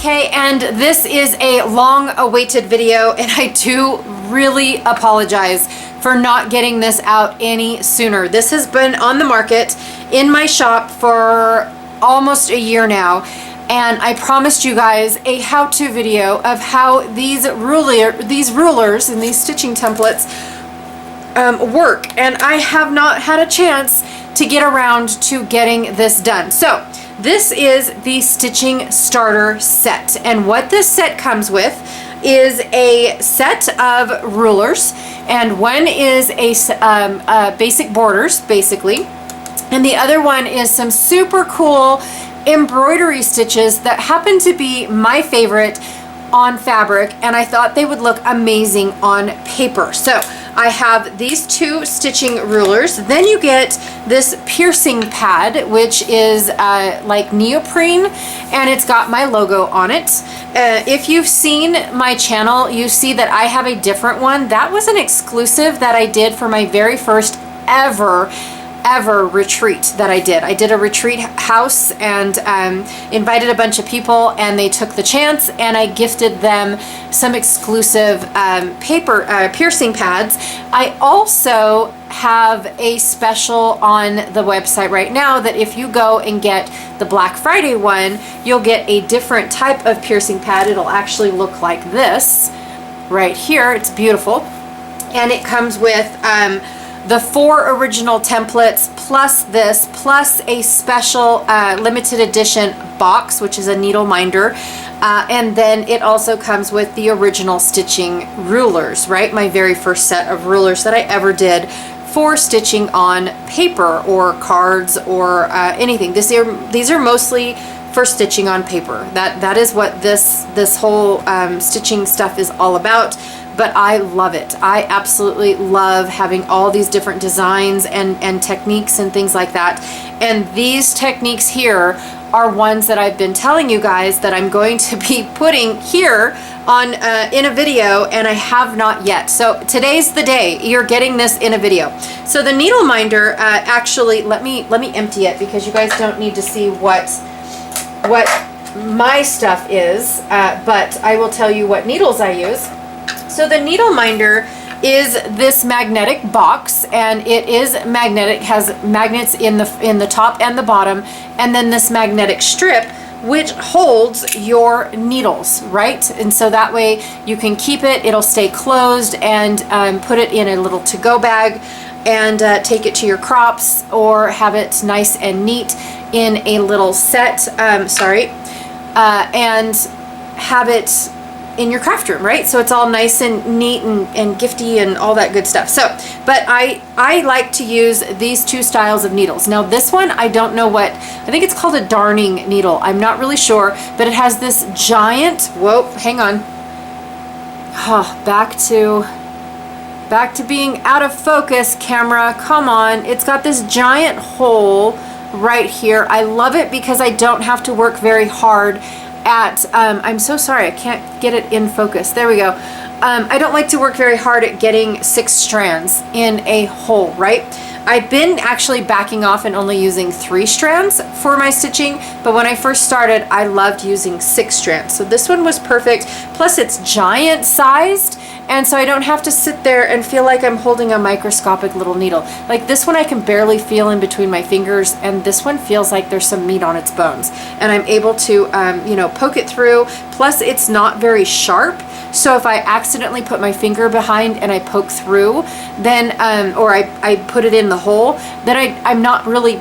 Okay, and this is a long-awaited video, and I do really apologize for not getting this out any sooner. This has been on the market in my shop for almost a year now, and I promised you guys a how-to video of how these rulers and these stitching templates work, and I have not had a chance to get around to getting this done. So this is the stitching starter set, and what this set comes with is a set of rulers, and one is a basic borders basically, and the other one is some super cool embroidery stitches that happen to be my favorite on fabric, and I thought they would look amazing on paper. So I have these two stitching rulers. Then you get this piercing pad, which is like neoprene, and it's got my logo on it. If you've seen my channel, you see that I have a different one. That was an exclusive that I did for my very first ever retreat that I did. I did a retreat house and invited a bunch of people, and they took the chance, and I gifted them some exclusive paper piercing pads. I also have a special on the website right now that if you go and get the Black Friday one, you'll get a different type of piercing pad. It'll actually look like this right here. It's beautiful, and it comes with the 4 original templates plus this, plus a special limited edition box, which is a needle minder, and then it also comes with the original stitching rulers, right? My very first set of rulers that I ever did for stitching on paper or cards or anything. These are mostly for stitching on paper. That is what this whole stitching stuff is all about. But I love it. I absolutely love having all these different designs and techniques and things like that. And these techniques here are ones that I've been telling you guys that I'm going to be putting here on in a video, and I have not yet. So today's the day. You're getting this in a video. So the needle minder, actually, let me empty it because you guys don't need to see what my stuff is, but I will tell you what needles I use. So the needle minder is this magnetic box, and it is magnetic, has magnets in the top and the bottom, and then this magnetic strip which holds your needles, right? And so that way you can keep it, it'll stay closed, and put it in a little to-go bag and take it to your crops, or have it nice and neat in a little set, and have it in your craft room, right? So it's all nice and neat and gifty and all that good stuff. So, but I like to use these two styles of needles. Now this one, I don't know what, I think it's called a darning needle. I'm not really sure, but it has this giant, whoa, hang on. Oh, back to being out of focus, camera, come on. It's got this giant hole right here. I love it because I don't have to work very hard at, I'm so sorry, I can't get it in focus. There we go. I don't like to work very hard at getting 6 strands in a hole, right? I've been actually backing off and only using 3 strands for my stitching, but when I first started, I loved using 6 strands. So this one was perfect. Plus it's giant sized, and so I don't have to sit there and feel like I'm holding a microscopic little needle. Like this one I can barely feel in between my fingers, and this one feels like there's some meat on its bones. And I'm able to, poke it through. Plus it's not very sharp. So if I accidentally put my finger behind and I poke through, then, or I put it in the hole, then I'm not really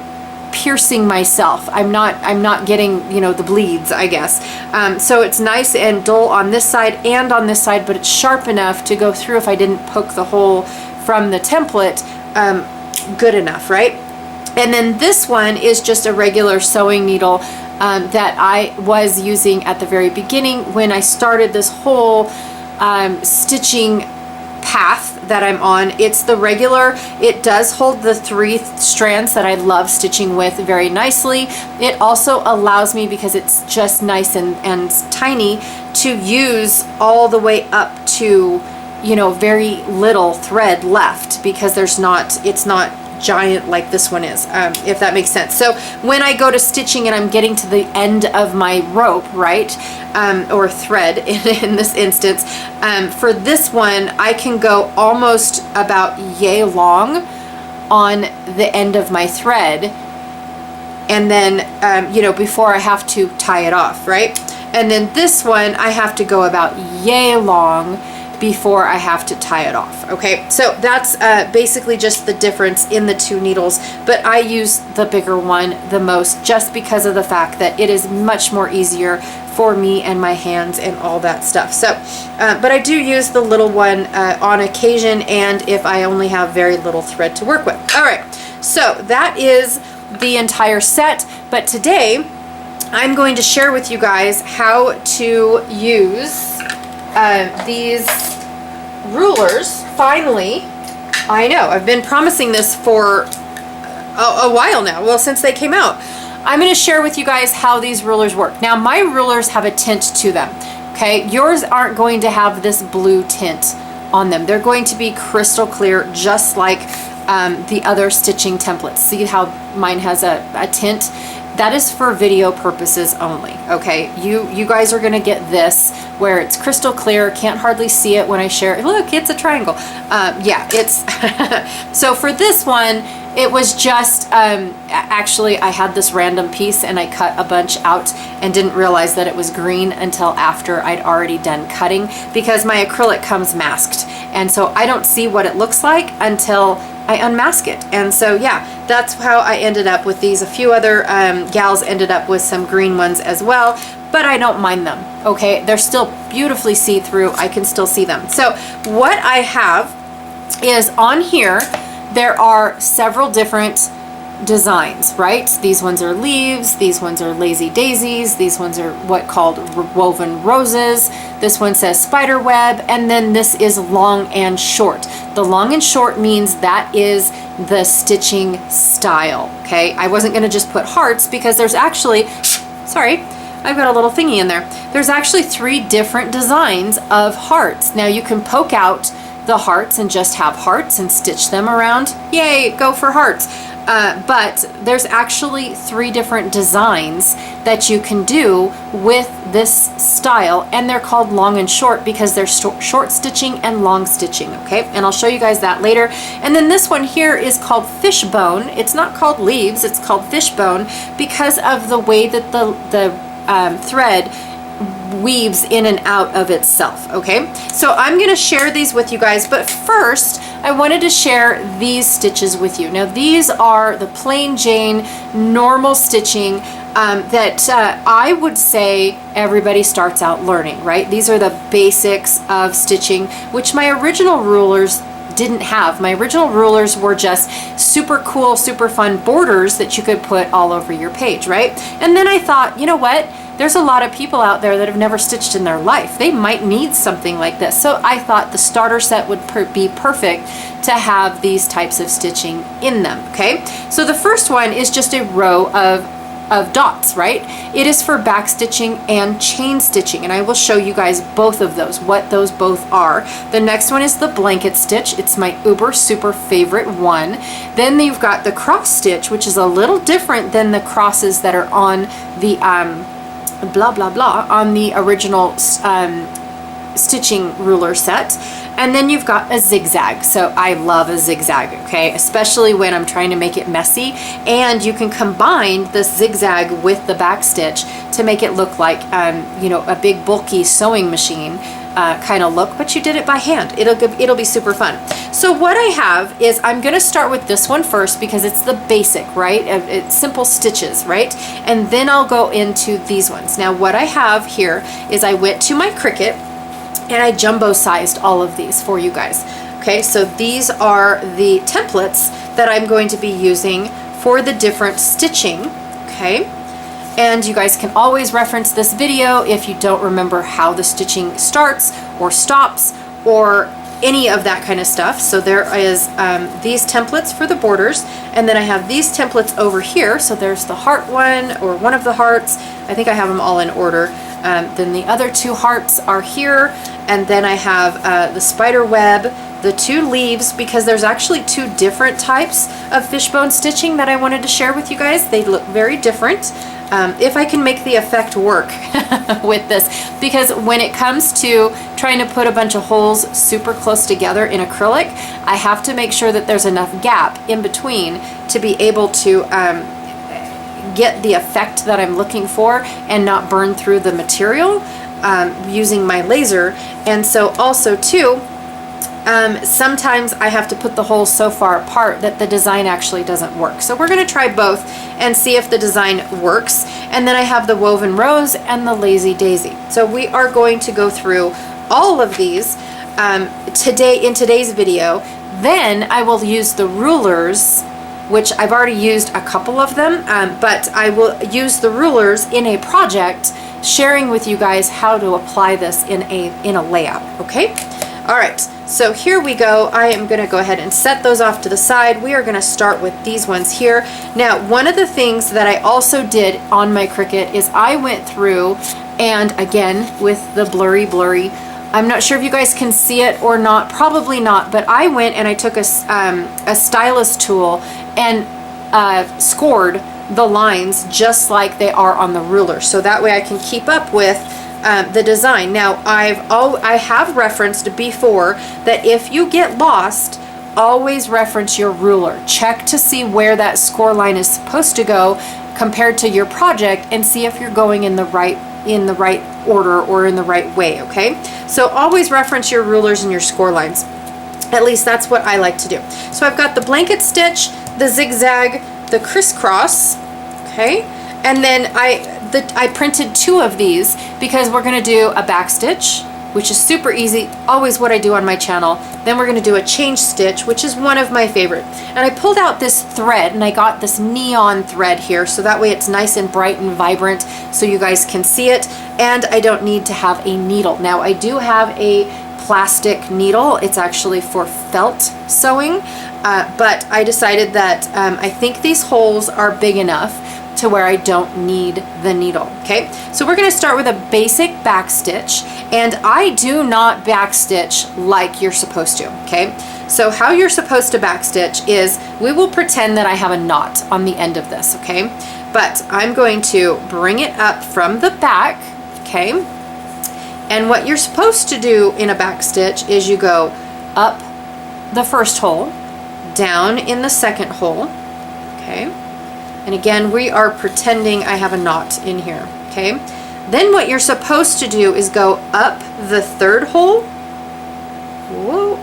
piercing myself. I'm not getting, the bleeds, I guess. So it's nice and dull on this side and on this side, but it's sharp enough to go through if I didn't poke the hole from the template good enough, right? And then this one is just a regular sewing needle that I was using at the very beginning when I started this whole stitching path that I'm on. It's the regular, it does hold the 3 strands that I love stitching with very nicely. It also allows me, because it's just nice and tiny, to use all the way up to, very little thread left, because it's not giant like this one is, if that makes sense. So when I go to stitching and I'm getting to the end of my rope, right, or thread in this instance. For this one, I can go almost about yay long on the end of my thread, and then you know, before I have to tie it off, right? And then this one I have to go about yay long before I have to tie it off. Okay, so that's basically just the difference in the two needles, but I use the bigger one the most just because of the fact that it is much more easier for me and my hands and all that stuff. So but I do use the little one on occasion, and if I only have very little thread to work with. All right, so that is the entire set, but today I'm going to share with you guys how to use these rulers. Finally, I know I've been promising this for a while now, well, since they came out. I'm going to share with you guys how these rulers work. Now, my rulers have a tint to them, okay? Yours aren't going to have this blue tint on them. They're going to be crystal clear, just like the other stitching templates. See how mine has a tint? That is for video purposes only, okay? You guys are gonna get this where it's crystal clear, can't hardly see it when I share it. Look, it's a triangle. Yeah, it's, so for this one, it was just, actually I had this random piece and I cut a bunch out and didn't realize that it was green until after I'd already done cutting, because my acrylic comes masked. And so I don't see what it looks like until I unmask it. And so yeah, that's how I ended up with these. A few other gals ended up with some green ones as well, but I don't mind them, okay? They're still beautifully see-through. I can still see them. So what I have is on here, there are several different designs, right? These ones are leaves, these ones are lazy daisies, these ones are what called woven roses, this one says spider web, and then this is long and short. The long and short means that is the stitching style, okay? I wasn't gonna just put hearts because there's actually, sorry, I've got a little thingy in there. There's actually 3 different designs of hearts. Now you can poke out the hearts and just have hearts and stitch them around. Yay, go for hearts. But there's actually 3 different designs that you can do with this style, and they're called long and short because they're short stitching and long stitching, okay? And I'll show you guys that later. And then this one here is called fishbone. It's not called leaves, it's called fishbone because of the way that the thread weaves in and out of itself, okay? So I'm gonna share these with you guys, but first I wanted to share these stitches with you. Now these are the plain Jane normal stitching that I would say everybody starts out learning, right? These are the basics of stitching, which my original rulers didn't have. My original rulers were just super cool, super fun borders that you could put all over your page, right? And then I thought, you know what? There's a lot of people out there that have never stitched in their life. They might need something like this. So I thought the starter set would be perfect to have these types of stitching in them, okay? So the first one is just a row of dots, right? It is for back stitching and chain stitching, and I will show you guys both of those, what those both are. The next one is the blanket stitch. It's my uber super favorite one. Then you've got the cross stitch, which is a little different than the crosses that are on the blah blah blah on the original stitching ruler set. And then you've got a zigzag. So I love a zigzag, okay? Especially when I'm trying to make it messy. And you can combine the zigzag with the back stitch to make it look like, you know, a big bulky sewing machine kind of look, but you did it by hand. It'll be super fun. So what I have is, I'm gonna start with this one first because it's the basic, right? It's simple stitches, right? And then I'll go into these ones. Now what I have here is I went to my Cricut and I jumbo sized all of these for you guys. Okay, so these are the templates that I'm going to be using for the different stitching, okay? And you guys can always reference this video if you don't remember how the stitching starts or stops or any of that kind of stuff. So there is these templates for the borders, and then I have these templates over here. So there's the heart one, or one of the hearts. I think I have them all in order. Then the other 2 hearts are here, and then I have the spider web the two leaves because there's actually two different types of fishbone stitching that I wanted to share with you guys. They look very different. If I can make the effect work with this, because when it comes to trying to put a bunch of holes super close together in acrylic, I have to make sure that there's enough gap in between to be able to get the effect that I'm looking for and not burn through the material using my laser. And so also too, sometimes I have to put the holes so far apart that the design actually doesn't work. So we're going to try both and see if the design works. And then I have the woven rose and the lazy daisy. So we are going to go through all of these today in today's video. Then I will use the rulers, which I've already used a couple of them, but I will use the rulers in a project, sharing with you guys how to apply this in a layout, okay? All right, so here we go. I am gonna go ahead and set those off to the side. We are gonna start with these ones here. Now, one of the things that I also did on my Cricut is I went through, and again, with the blurry, I'm not sure if you guys can see it or not, probably not, but I went and I took a stylus tool and scored the lines just like they are on the ruler, so that way I can keep up with the design. Now, I have referenced before that if you get lost, always reference your ruler. Check to see where that score line is supposed to go compared to your project and see if you're going in the right order or in the right way, okay? So always reference your rulers and your score lines. At least that's what I like to do. So I've got the blanket stitch, the zigzag, the crisscross, okay? And then I printed two of these because we're gonna do a back stitch, which is super easy, always what I do on my channel. Then we're gonna do a change stitch, which is one of my favorite. And I pulled out this thread and I got this neon thread here, so that way it's nice and bright and vibrant so you guys can see it. And I don't need to have a needle. Now, I do have a plastic needle. It's actually for felt sewing, but I decided that I think these holes are big enough to where I don't need the needle, okay? So we're gonna start with a basic back stitch, and I do not back stitch like you're supposed to, okay? So how you're supposed to back stitch is, we will pretend that I have a knot on the end of this, okay? But I'm going to bring it up from the back, okay? And what you're supposed to do in a back stitch is you go up the first hole, down in the second hole, okay? And again, we are pretending I have a knot in here, okay? Then what you're supposed to do is go up the third hole. Whoa,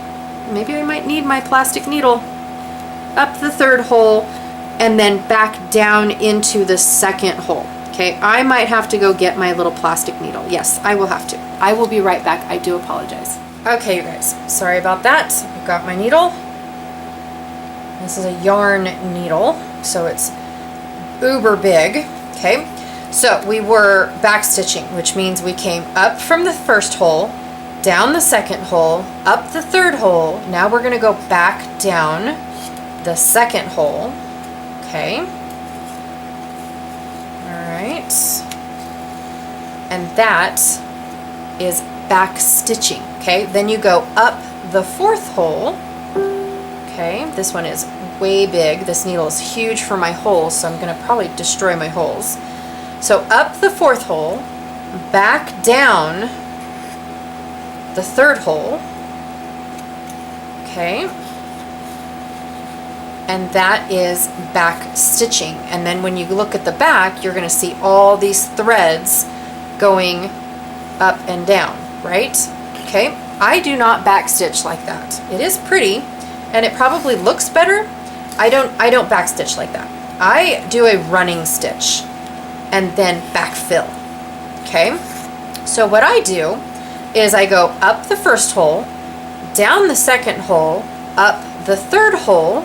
maybe I might need my plastic needle. Up the third hole, and then back down into the second hole, okay? I might have to go get my little plastic needle. Yes, I will have to. I will be right back. I do apologize. Okay, you guys, sorry about that. I've got my needle. This is a yarn needle, so it's uber big, okay? So we were back stitching, which means we came up from the first hole, down the second hole, up the third hole. Now we're gonna go back down the second hole, okay? All right. And that is back stitching, okay? Then you go up the fourth hole, okay? This one is way big. This needle is huge for my holes, so I'm gonna probably destroy my holes. So up the fourth hole, back down the third hole, okay? And that is back stitching. And then when you look at the back, you're gonna see all these threads going up and down, right? Okay, I do not back stitch like that. It is pretty, and it probably looks better. I don't back stitch like that. I do a running stitch and then backfill, okay? So what I do is I go up the first hole, down the second hole, up the third hole,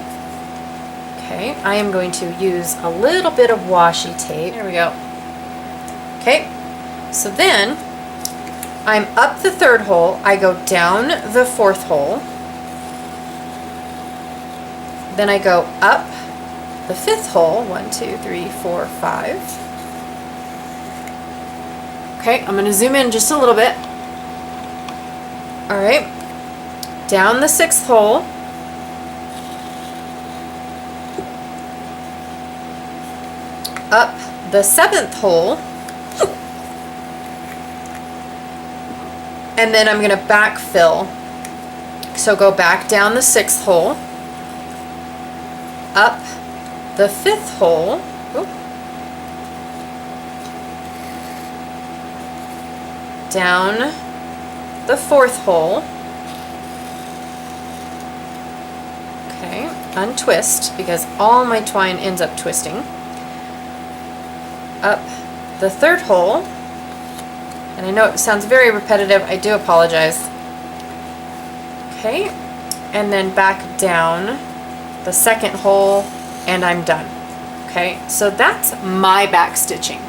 okay? I am going to use a little bit of washi tape. There we go. Okay, so then I'm up the third hole, I go down the fourth hole, then I go up the fifth hole, 1, 2, 3, 4, 5. Okay, I'm going to zoom in just a little bit. All right, down the 6th hole, up the 7th hole, and then I'm going to backfill. So go back down the 6th hole, up the 5th hole, down the 4th hole, okay, untwist because all my twine ends up twisting, up the 3rd hole, and I know it sounds very repetitive, I do apologize, okay, and then back down the 2nd hole, and I'm done. Okay, so that's my back stitching,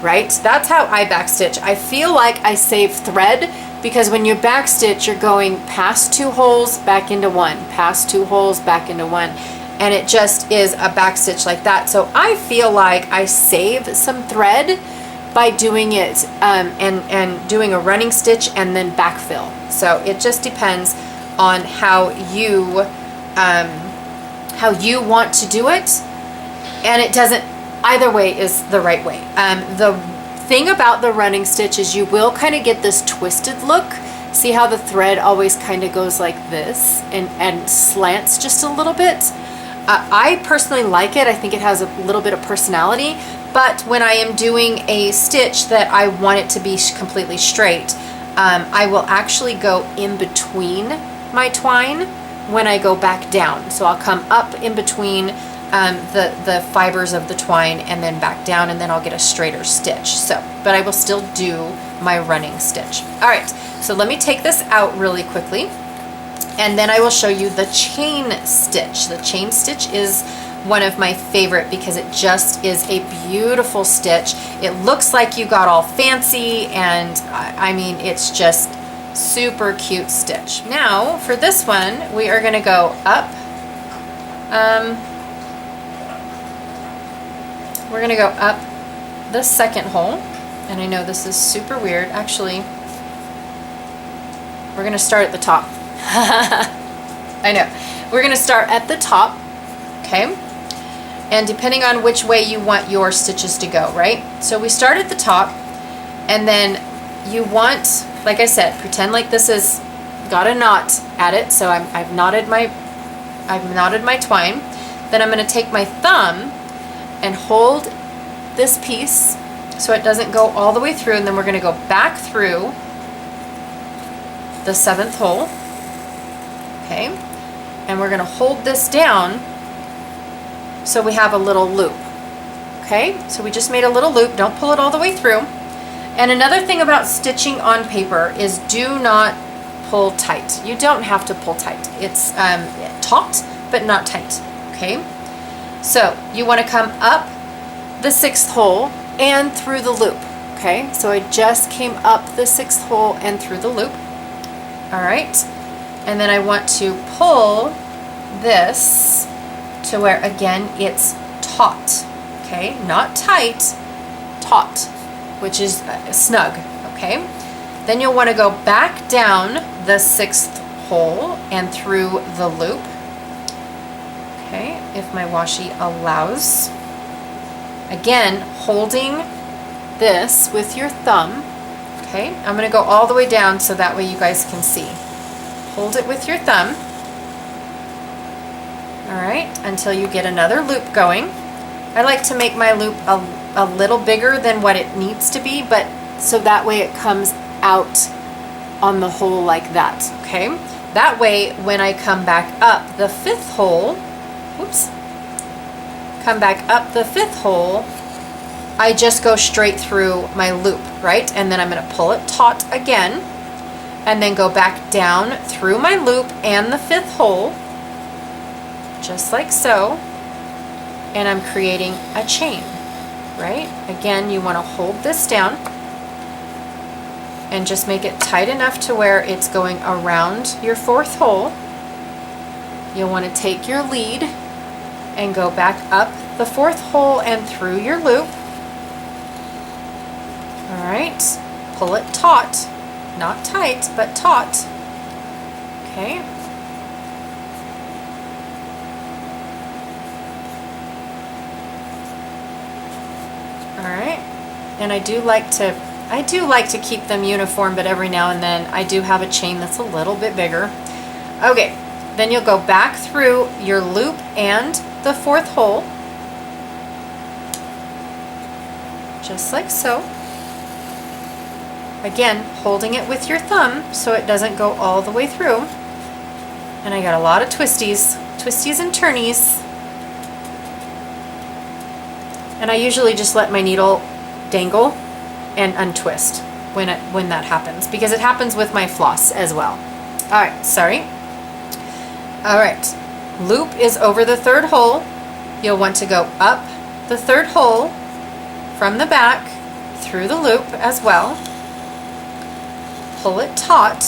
right? That's how I back stitch. I feel like I save thread because when you back stitch, you're going past 2 holes, back into 1, past 2 holes, back into 1, and it just is a back stitch like that. So I feel like I save some thread by doing it and doing a running stitch and then backfill. So it just depends on how you want to do it, and it doesn't, either way is the right way. The thing about the running stitch is you will kind of get this twisted look. See how the thread always kind of goes like this and slants just a little bit? I personally like it. I think it has a little bit of personality, but when I am doing a stitch that I want it to be completely straight, I will actually go in between my twine when I go back down. So I'll come up in between the fibers of the twine and then back down, and then I'll get a straighter stitch. So, but I will still do my running stitch. All right, so let me take this out really quickly, and then I will show you the chain stitch. The chain stitch is one of my favorite because it just is a beautiful stitch. It looks like you got all fancy, and I mean, it's just super cute stitch. Now for this one, we are going to go up. We're going to go up the 2nd hole, and I know this is super weird. Actually, we're going to start at the top. I know. We're going to start at the top, okay? And depending on which way you want your stitches to go, right? So we start at the top, and then you want, like I said, pretend like this is got a knot at it. So I've knotted my twine. Then I'm going to take my thumb and hold this piece so it doesn't go all the way through, and then we're going to go back through the 7th hole, okay, and we're going to hold this down so we have a little loop, okay, so we just made a little loop. Don't pull it all the way through. And another thing about stitching on paper is do not pull tight. You don't have to pull tight. It's taut but not tight, okay. So you want to come up the 6th hole and through the loop, okay? So I just came up the 6th hole and through the loop, all right? And then I want to pull this to where, again, it's taut, okay? Not tight, taut, which is snug, okay? Then you'll want to go back down the 6th hole and through the loop. Okay, if my washi allows. Again, holding this with your thumb. Okay, I'm going to go all the way down so that way you guys can see. Hold it with your thumb. All right, until you get another loop going. I like to make my loop a little bigger than what it needs to be, but so that way it comes out on the hole like that, okay? That way, when I come back up the 5th hole, whoops, come back up the 5th hole, I just go straight through my loop, right? And then I'm going to pull it taut again, and then go back down through my loop and the 5th hole, just like so, and I'm creating a chain, right? Again, you want to hold this down and just make it tight enough to where it's going around your 4th hole. You'll want to take your lead and go back up the 4th hole and through your loop. All right, pull it taut, not tight, but taut. Okay. All right. And I do like to keep them uniform, but every now and then I do have a chain that's a little bit bigger. Okay. Then you'll go back through your loop and the fourth hole. Just like so. Again, holding it with your thumb so it doesn't go all the way through. And I got a lot of twisties and turnies. And I usually just let my needle dangle and untwist when that happens, because it happens with my floss as well. All right, sorry. All right, loop is over the third hole. You'll want to go up the third hole from the back through the loop as well. Pull it taut,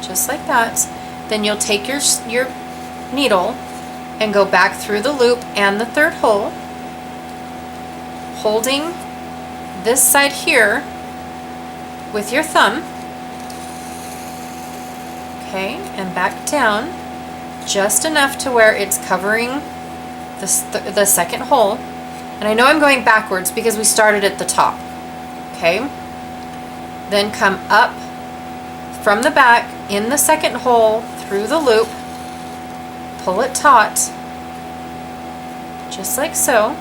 just like that. Then you'll take your needle and go back through the loop and the third hole, holding this side here with your thumb. Okay, and back down just enough to where it's covering the second hole. And I know I'm going backwards because we started at the top. Okay, then come up from the back in the second hole through the loop, pull it taut, just like so,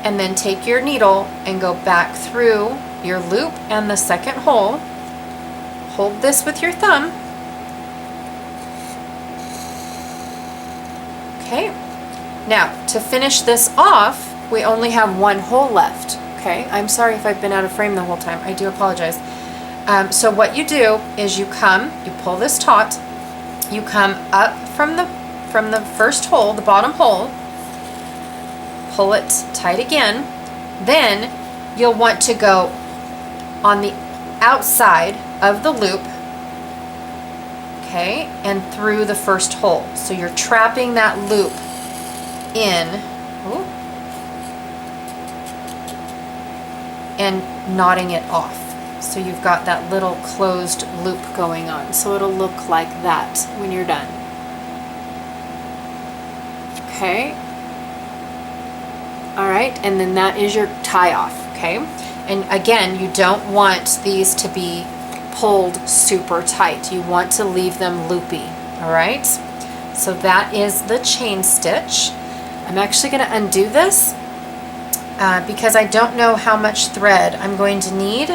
and then take your needle and go back through your loop and the second hole. Hold this with your thumb. Okay, now to finish this off, we only have one hole left. Okay, I'm sorry if I've been out of frame the whole time. I do apologize. So what you do is you pull this taut, you come up from the first hole, the bottom hole, pull it tight again. Then you'll want to go on the outside of the loop, okay, and through the first hole. So you're trapping that loop in, ooh, and knotting it off. So you've got that little closed loop going on. So it'll look like that when you're done. Okay. All right, and then that is your tie off, okay? And again, you don't want these to be pulled super tight. You want to leave them loopy, all right? So that is the chain stitch. I'm actually gonna undo this because I don't know how much thread I'm going to need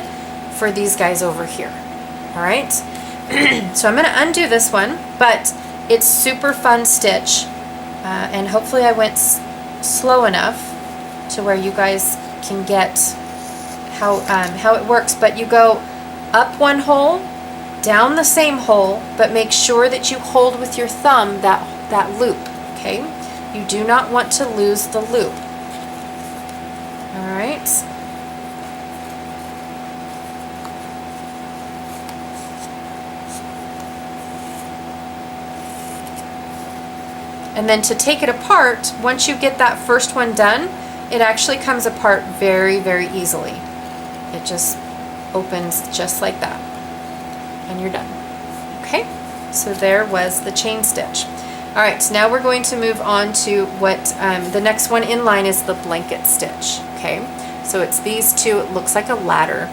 for these guys over here, all right? So I'm gonna undo this one, but it's super fun stitch, and hopefully I went slow enough to where you guys can get how it works. But you go up one hole, down the same hole, but make sure that you hold with your thumb that loop, okay? You do not want to lose the loop. All right. And then to take it apart, once you get that first one done, it actually comes apart very, very easily. It just opens just like that. And you're done. Okay, so there was the chain stitch. All right, so now we're going to move on to what the next one in line is, the blanket stitch. Okay, so it's these two. It looks like a ladder,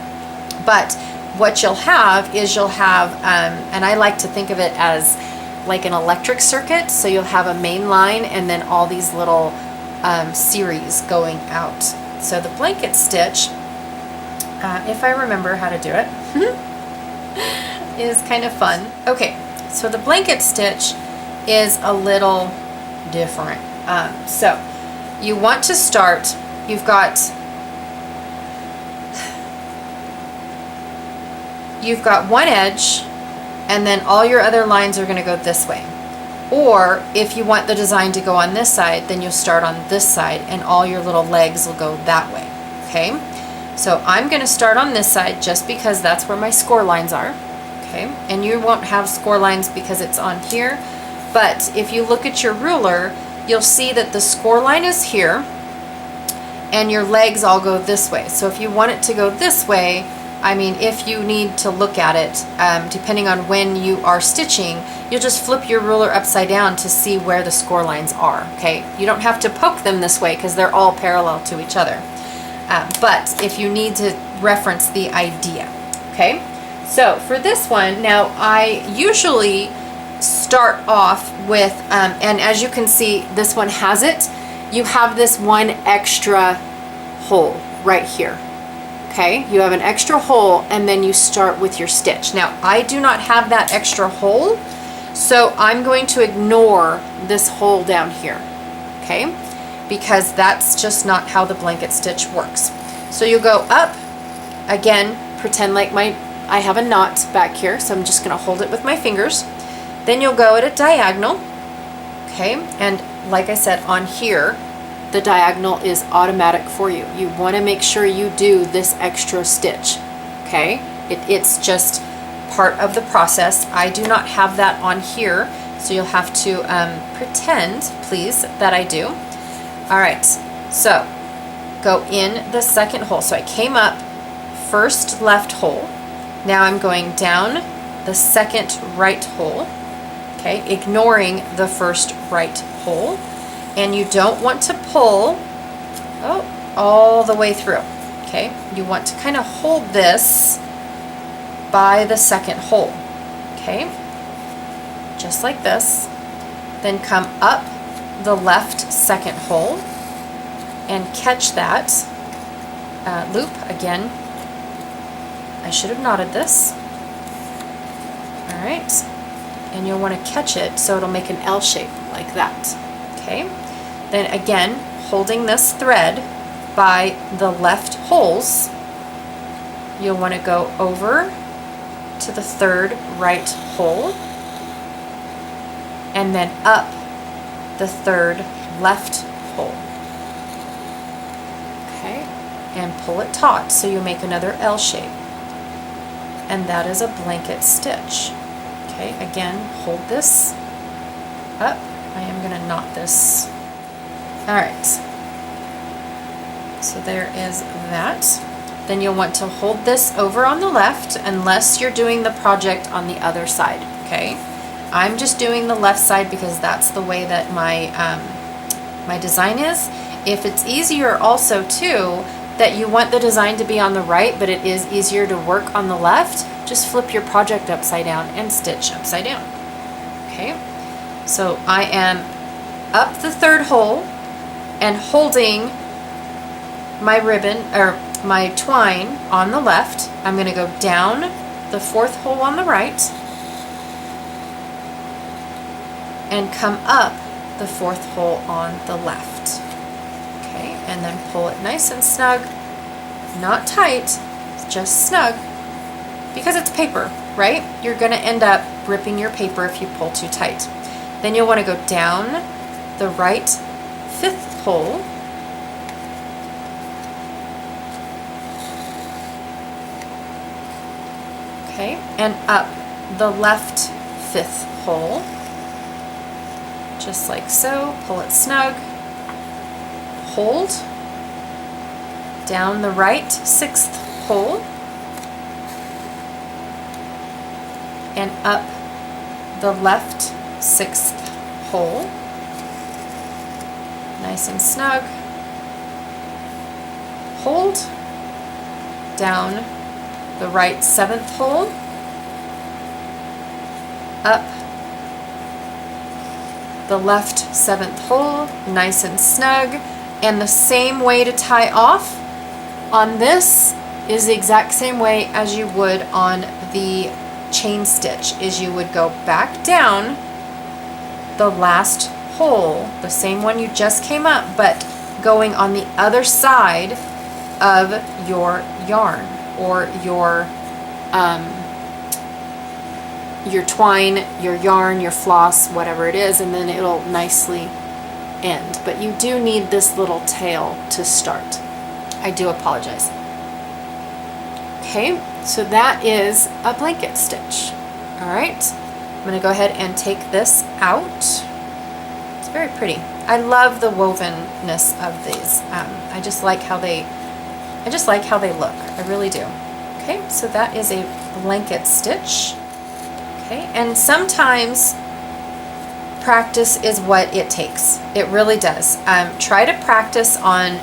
but what you'll have is and I like to think of it as like an electric circuit. So you'll have a main line and then all these little series going out. So the blanket stitch, if I remember how to do it, is kind of fun. Okay, so the blanket stitch is a little different. So you want to start, you've got one edge, and then all your other lines are going to go this way. Or if you want the design to go on this side, then you'll start on this side and all your little legs will go that way. Okay, so I'm going to start on this side just because that's where my score lines are. Okay, and you won't have score lines because it's on here, but if you look at your ruler, you'll see that the score line is here and your legs all go this way. So if you want it to go this way, I mean, if you need to look at it, depending on when you are stitching, you'll just flip your ruler upside down to see where the score lines are, okay? You don't have to poke them this way because they're all parallel to each other. But if you need to reference the idea, okay? So for this one, now I usually start off with, and as you can see, this one has it. You have this one extra hole right here. Okay, you have an extra hole and then you start with your stitch. Now, I do not have that extra hole, so I'm going to ignore this hole down here, okay? Because that's just not how the blanket stitch works. So you go up, again, pretend like I have a knot back here, so I'm just gonna hold it with my fingers. Then you'll go at a diagonal, okay? And like I said, on here, the diagonal is automatic for you. You want to make sure you do this extra stitch, okay? It's just part of the process. I do not have that on here, so you'll have to pretend, please, that I do. All right, so go in the second hole. So I came up, first left hole. Now I'm going down the second right hole, okay? Ignoring the first right hole. And you don't want to pull all the way through, okay? You want to kind of hold this by the second hole, okay? Just like this. Then come up the left second hole and catch that loop again. I should have knotted this. All right. And you'll want to catch it so it'll make an L shape like that, okay? Then again, holding this thread by the left holes, you'll want to go over to the third right hole and then up the third left hole. Okay, and pull it taut so you make another L shape. And that is a blanket stitch. Okay, again, hold this up. I am going to knot this. All right, so there is that. Then you'll want to hold this over on the left unless you're doing the project on the other side, okay? I'm just doing the left side because that's the way that my, my design is. If it's easier also too, that you want the design to be on the right, but it is easier to work on the left, just flip your project upside down and stitch upside down, okay? So I am up the third hole and holding my ribbon or my twine on the left. I'm going to go down the fourth hole on the right and come up the fourth hole on the left. Okay, and then pull it nice and snug, not tight, just snug, because it's paper, right? You're going to end up ripping your paper if you pull too tight. Then you'll want to go down the right fifth hole okay, and up the left fifth hole, just like so. Pull it snug, hold, down the right sixth hole, and up the left sixth hole, nice and snug, hold, down the right seventh hole, up the left seventh hole, nice and snug. And the same way to tie off on this is the exact same way as you would on the chain stitch, is you would go back down the last hole, the same one you just came up, but going on the other side of your yarn or your twine, your yarn, your floss, whatever it is, and then it'll nicely end. But you do need this little tail to start. I do apologize. Okay, so that is a blanket stitch. All right, I'm going to go ahead and take this out. It's very pretty. I love the wovenness of these. I just like how they look. I really do. Okay, so that is a blanket stitch. Okay, and sometimes practice is what it takes. It really does. Try to practice on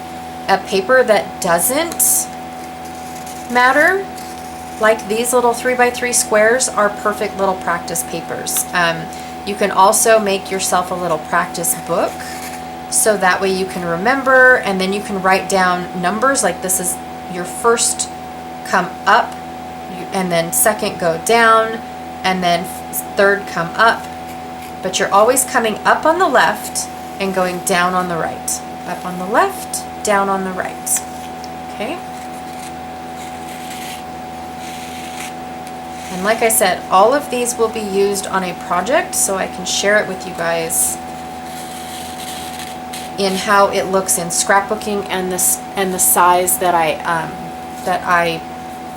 a paper that doesn't matter. Like these little 3x3 squares are perfect little practice papers. You can also make yourself a little practice book, so that way you can remember, and then you can write down numbers. Like this is your first come up, and then second go down, and then third come up. But you're always coming up on the left and going down on the right. Up on the left, down on the right. Okay? And like I said, all of these will be used on a project, so I can share it with you guys in how it looks in scrapbooking and the size that I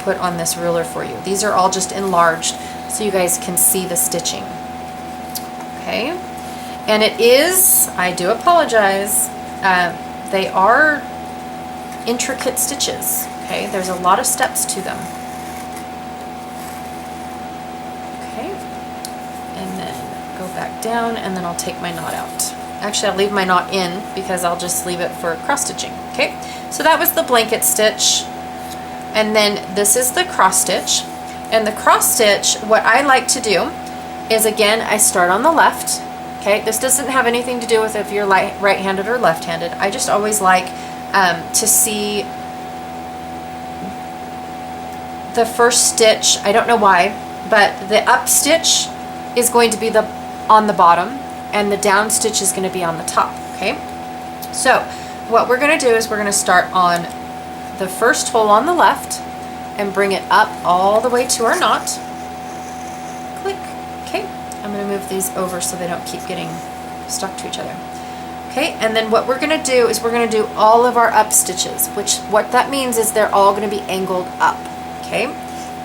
put on this ruler for you. These are all just enlarged so you guys can see the stitching. Okay, and it is, I do apologize, they are intricate stitches. Okay, there's a lot of steps to them. Okay, and then go back down, and then I'll take my knot out. Actually, I'll leave my knot in because I'll just leave it for cross stitching. Okay, so that was the blanket stitch, and then this is the cross stitch. And the cross stitch, what I like to do is, again, I start on the left. Okay, this doesn't have anything to do with if you're right-handed or left-handed. I just always like to see the first stitch. I don't know why, but the up stitch is going to be on the bottom, and the down stitch is going to be on the top. Okay, so what we're going to do is we're going to start on the first hole on the left and bring it up all the way to our knot. Click. Okay, I'm going to move these over so they don't keep getting stuck to each other. Okay, and then what we're going to do is we're going to do all of our up stitches, which what that means is they're all going to be angled up. Okay,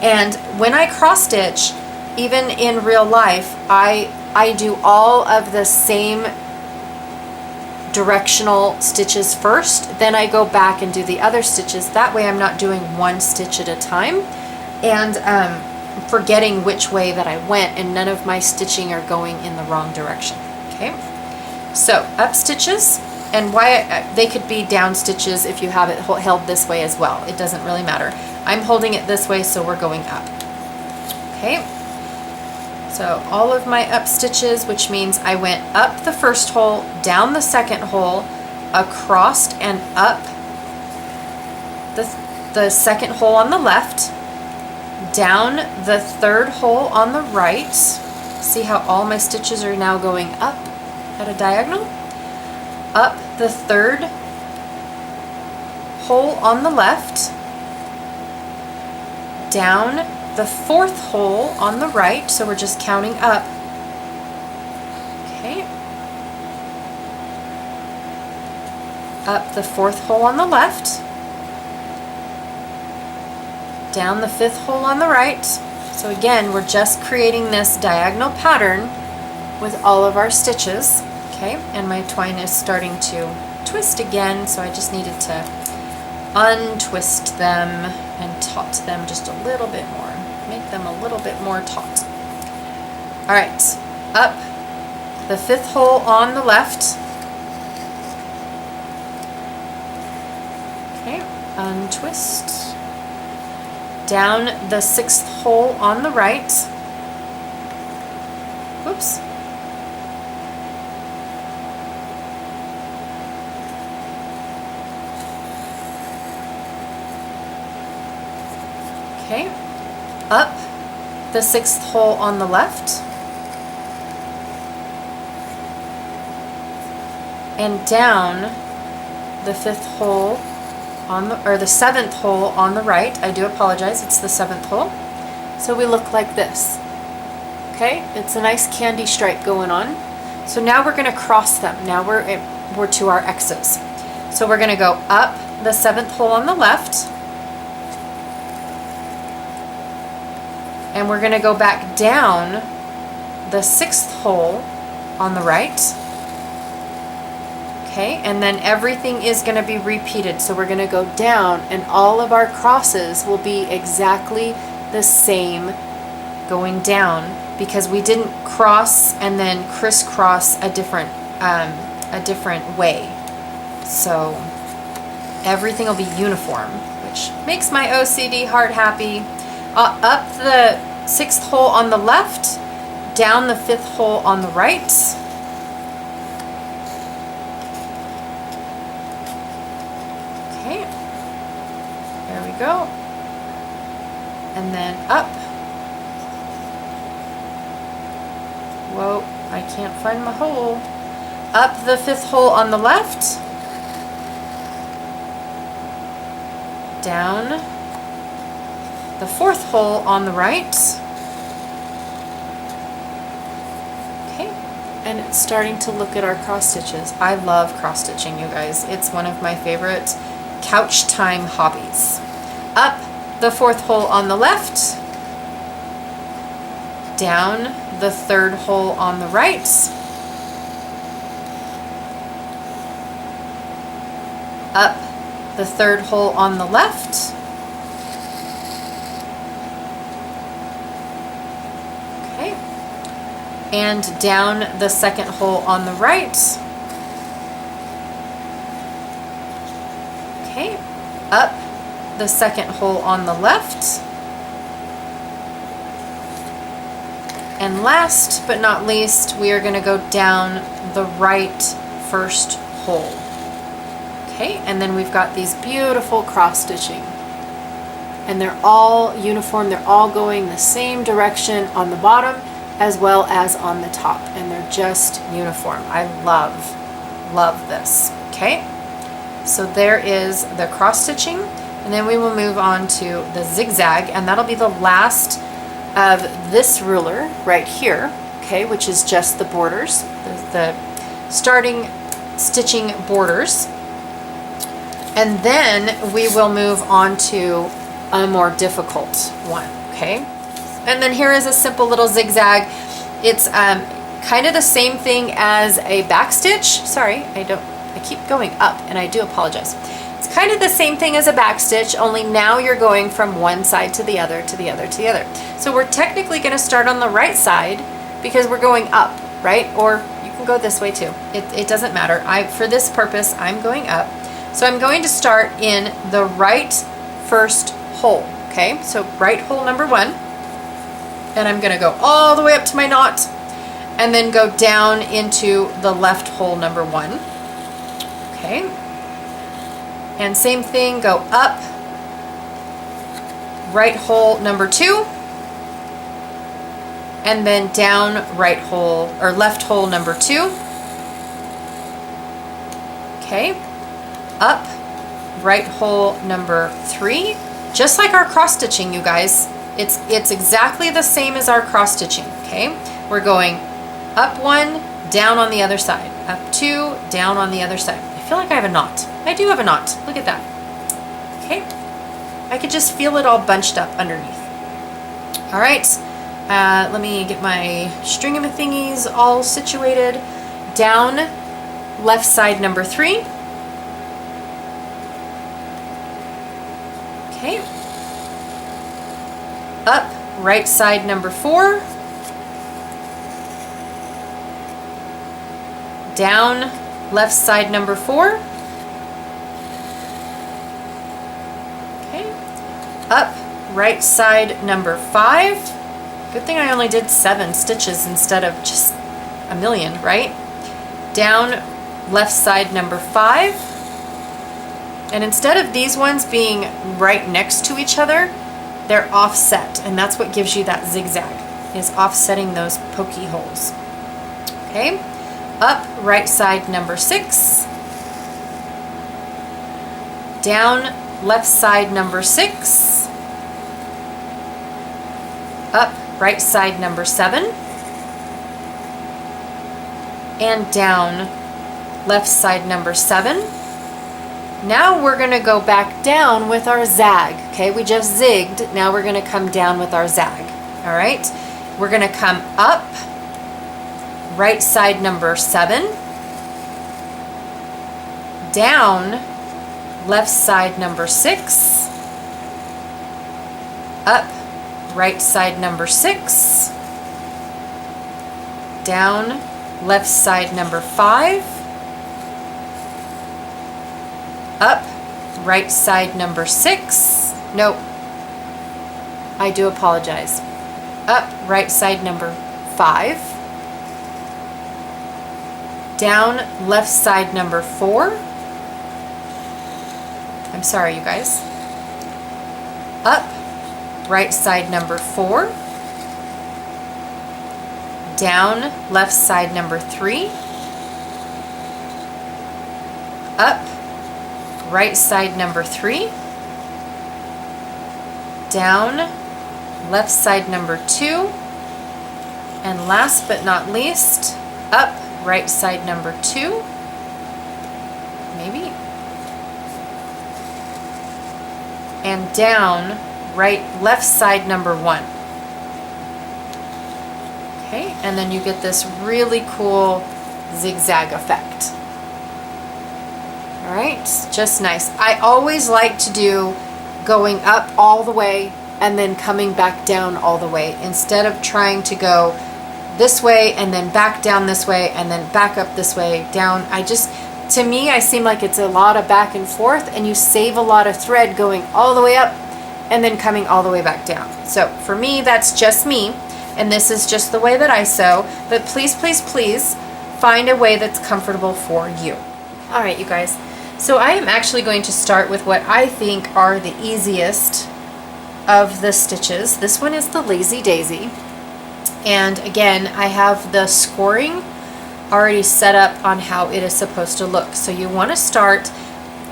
and when I cross stitch, even in real life, I do all of the same directional stitches first, then I go back and do the other stitches. That way I'm not doing one stitch at a time and forgetting which way that I went, and none of my stitching are going in the wrong direction. Okay, so up stitches, and why they could be down stitches if you have it held this way as well. It doesn't really matter. I'm holding it this way, so we're going up. Okay, so all of my up stitches, which means I went up the first hole, down the second hole, across and up the second hole on the left, down the third hole on the right. See how all my stitches are now going up at a diagonal? Up the third hole on the left, down the fourth hole on the right, so we're just counting up. Okay. Up the fourth hole on the left, down the fifth hole on the right. So again, we're just creating this diagonal pattern with all of our stitches. Okay, and my twine is starting to twist again, so I just needed to untwist them and taut them just a little bit more. Make them a little bit more taut. All right, up the fifth hole on the left. Okay, untwist. Down the sixth hole on the right. Whoops. Okay, up the sixth hole on the left, and down the fifth hole on the seventh hole on the right. I do apologize, it's the seventh hole. So we look like this. Okay, it's a nice candy stripe going on. So now we're going to cross them. Now we're to our X's. So we're going to go up the seventh hole on the left, and we're going to go back down the sixth hole on the right. Okay, and then everything is going to be repeated. So we're going to go down and all of our crosses will be exactly the same going down because we didn't cross and then crisscross a different way. So everything will be uniform, which makes my OCD heart happy. Up the 6th hole on the left, down the 5th hole on the right. Okay, there we go. And then up. Whoa, I can't find my hole. Up the 5th hole on the left. Down the 4th hole on the right. Okay, and it's starting to look at our cross stitches. I love cross stitching, you guys. It's one of my favorite couch time hobbies. Up the 4th hole on the left. Down the 3rd hole on the right. Up the 3rd hole on the left. Okay. And down the 2nd hole on the right. Okay. Up the 2nd hole on the left. And last but not least, we are going to go down the right first hole. Okay, and then we've got these beautiful cross stitching. And they're all uniform, they're all going the same direction on the bottom as well as on the top. And they're just uniform. I love this. Okay, so there is the cross stitching. And then we will move on to the zigzag, and that'll be the last of this ruler right here, okay, which is just the borders, the starting stitching borders. And then we will move on to a more difficult one, okay? And then here is a simple little zigzag. It's kind of the same thing as a back stitch. Sorry, I keep going up and I do apologize. It's kind of the same thing as a back stitch, only now you're going from one side to the other, to the other, to the other. So we're technically going to start on the right side because we're going up, right? Or you can go this way too. It doesn't matter. For this purpose, I'm going up. So I'm going to start in the right first hole, okay? So right hole number 1. And I'm going to go all the way up to my knot and then go down into the left hole number 1. Okay. And same thing, go up, right hole number 2, and then down right hole, or left hole number 2. Okay, up, right hole number 3, just like our cross stitching, you guys. It's exactly the same as our cross stitching, okay? We're going up 1, down on the other side, up 2, down on the other side. I feel like I have a knot. I do have a knot. Look at that. Okay. I could just feel it all bunched up underneath. All right. Let me get my string-a-thingies all situated. Down left side number 3. Okay. Up right side number 4. Down left side number 4. Okay. Up right side number 5. Good thing I only did 7 stitches instead of just a million, right? Down left side number 5. And instead of these ones being right next to each other, they're offset, and that's what gives you that zigzag, is offsetting those pokey holes. Okay. Up right side number 6, down left side number 6, up right side number 7, and down left side number 7. Now we're going to go back down with our zag. Okay, we just zigged, now we're going to come down with our zag. All right, we're going to come up right side number 7, down left side number 6, up right side number 6, down left side number 5, up right side number 6, nope, I do apologize, up right side number 5, down left side number 4, I'm sorry you guys, up right side number 4, down left side number 3, up right side number 3, down left side number 2, and last but not least, up right side number 2, maybe, and down left side number 1. Okay, and then you get this really cool zigzag effect. All right, just nice. I always like to do going up all the way and then coming back down all the way, instead of trying to go this way and then back down this way and then back up this way, down. To me, I seem like it's a lot of back and forth, and you save a lot of thread going all the way up and then coming all the way back down. So for me, that's just me, and this is just the way that I sew, but please, please, please find a way that's comfortable for you. All right, you guys. So I am actually going to start with what I think are the easiest of the stitches. This one is the Lazy Daisy. And again, I have the scoring already set up on how it is supposed to look. So you want to start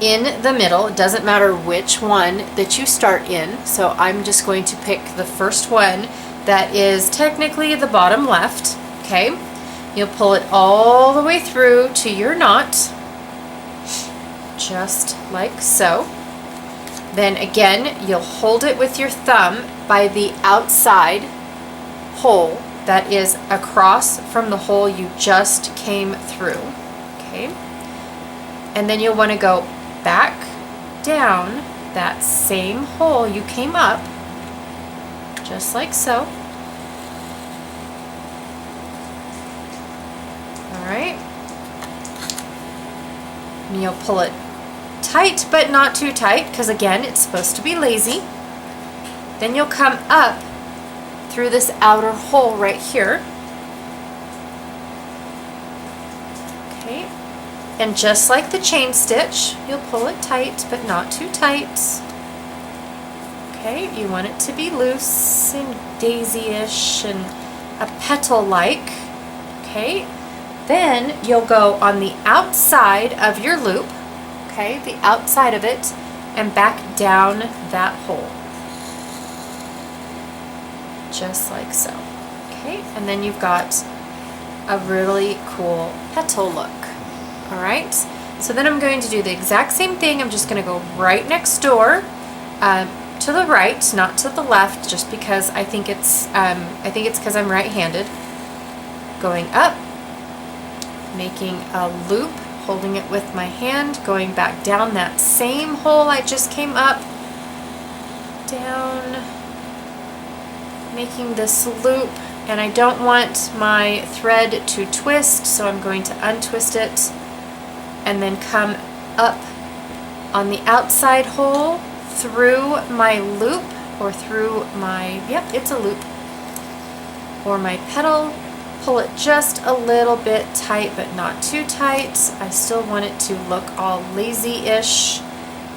in the middle. It doesn't matter which one that you start in. So I'm just going to pick the first one that is technically the bottom left. Okay, you'll pull it all the way through to your knot, just like so. Then again, you'll hold it with your thumb by the outside hole that is across from the hole you just came through. Okay, and then you'll want to go back down that same hole you came up, just like so. All right, and you'll pull it tight, but not too tight, because again, it's supposed to be lazy. Then you'll come up through this outer hole right here. Okay, and just like the chain stitch, you'll pull it tight, but not too tight. Okay, you want it to be loose and daisy-ish and a petal-like. Okay, then you'll go on the outside of your loop, okay, the outside of it, and back down that hole. Just like so. Okay, and then you've got a really cool petal look. All right, so then I'm going to do the exact same thing. I'm just going to go right next door to the right, not to the left, just because I think it's because I'm right-handed. Going up, making a loop, holding it with my hand, going back down that same hole I just came up, down, making this loop, and I don't want my thread to twist, so I'm going to untwist it and then come up on the outside hole through my loop, or through my, yep, it's a loop, or my petal, pull it just a little bit tight, but not too tight. I still want it to look all lazy-ish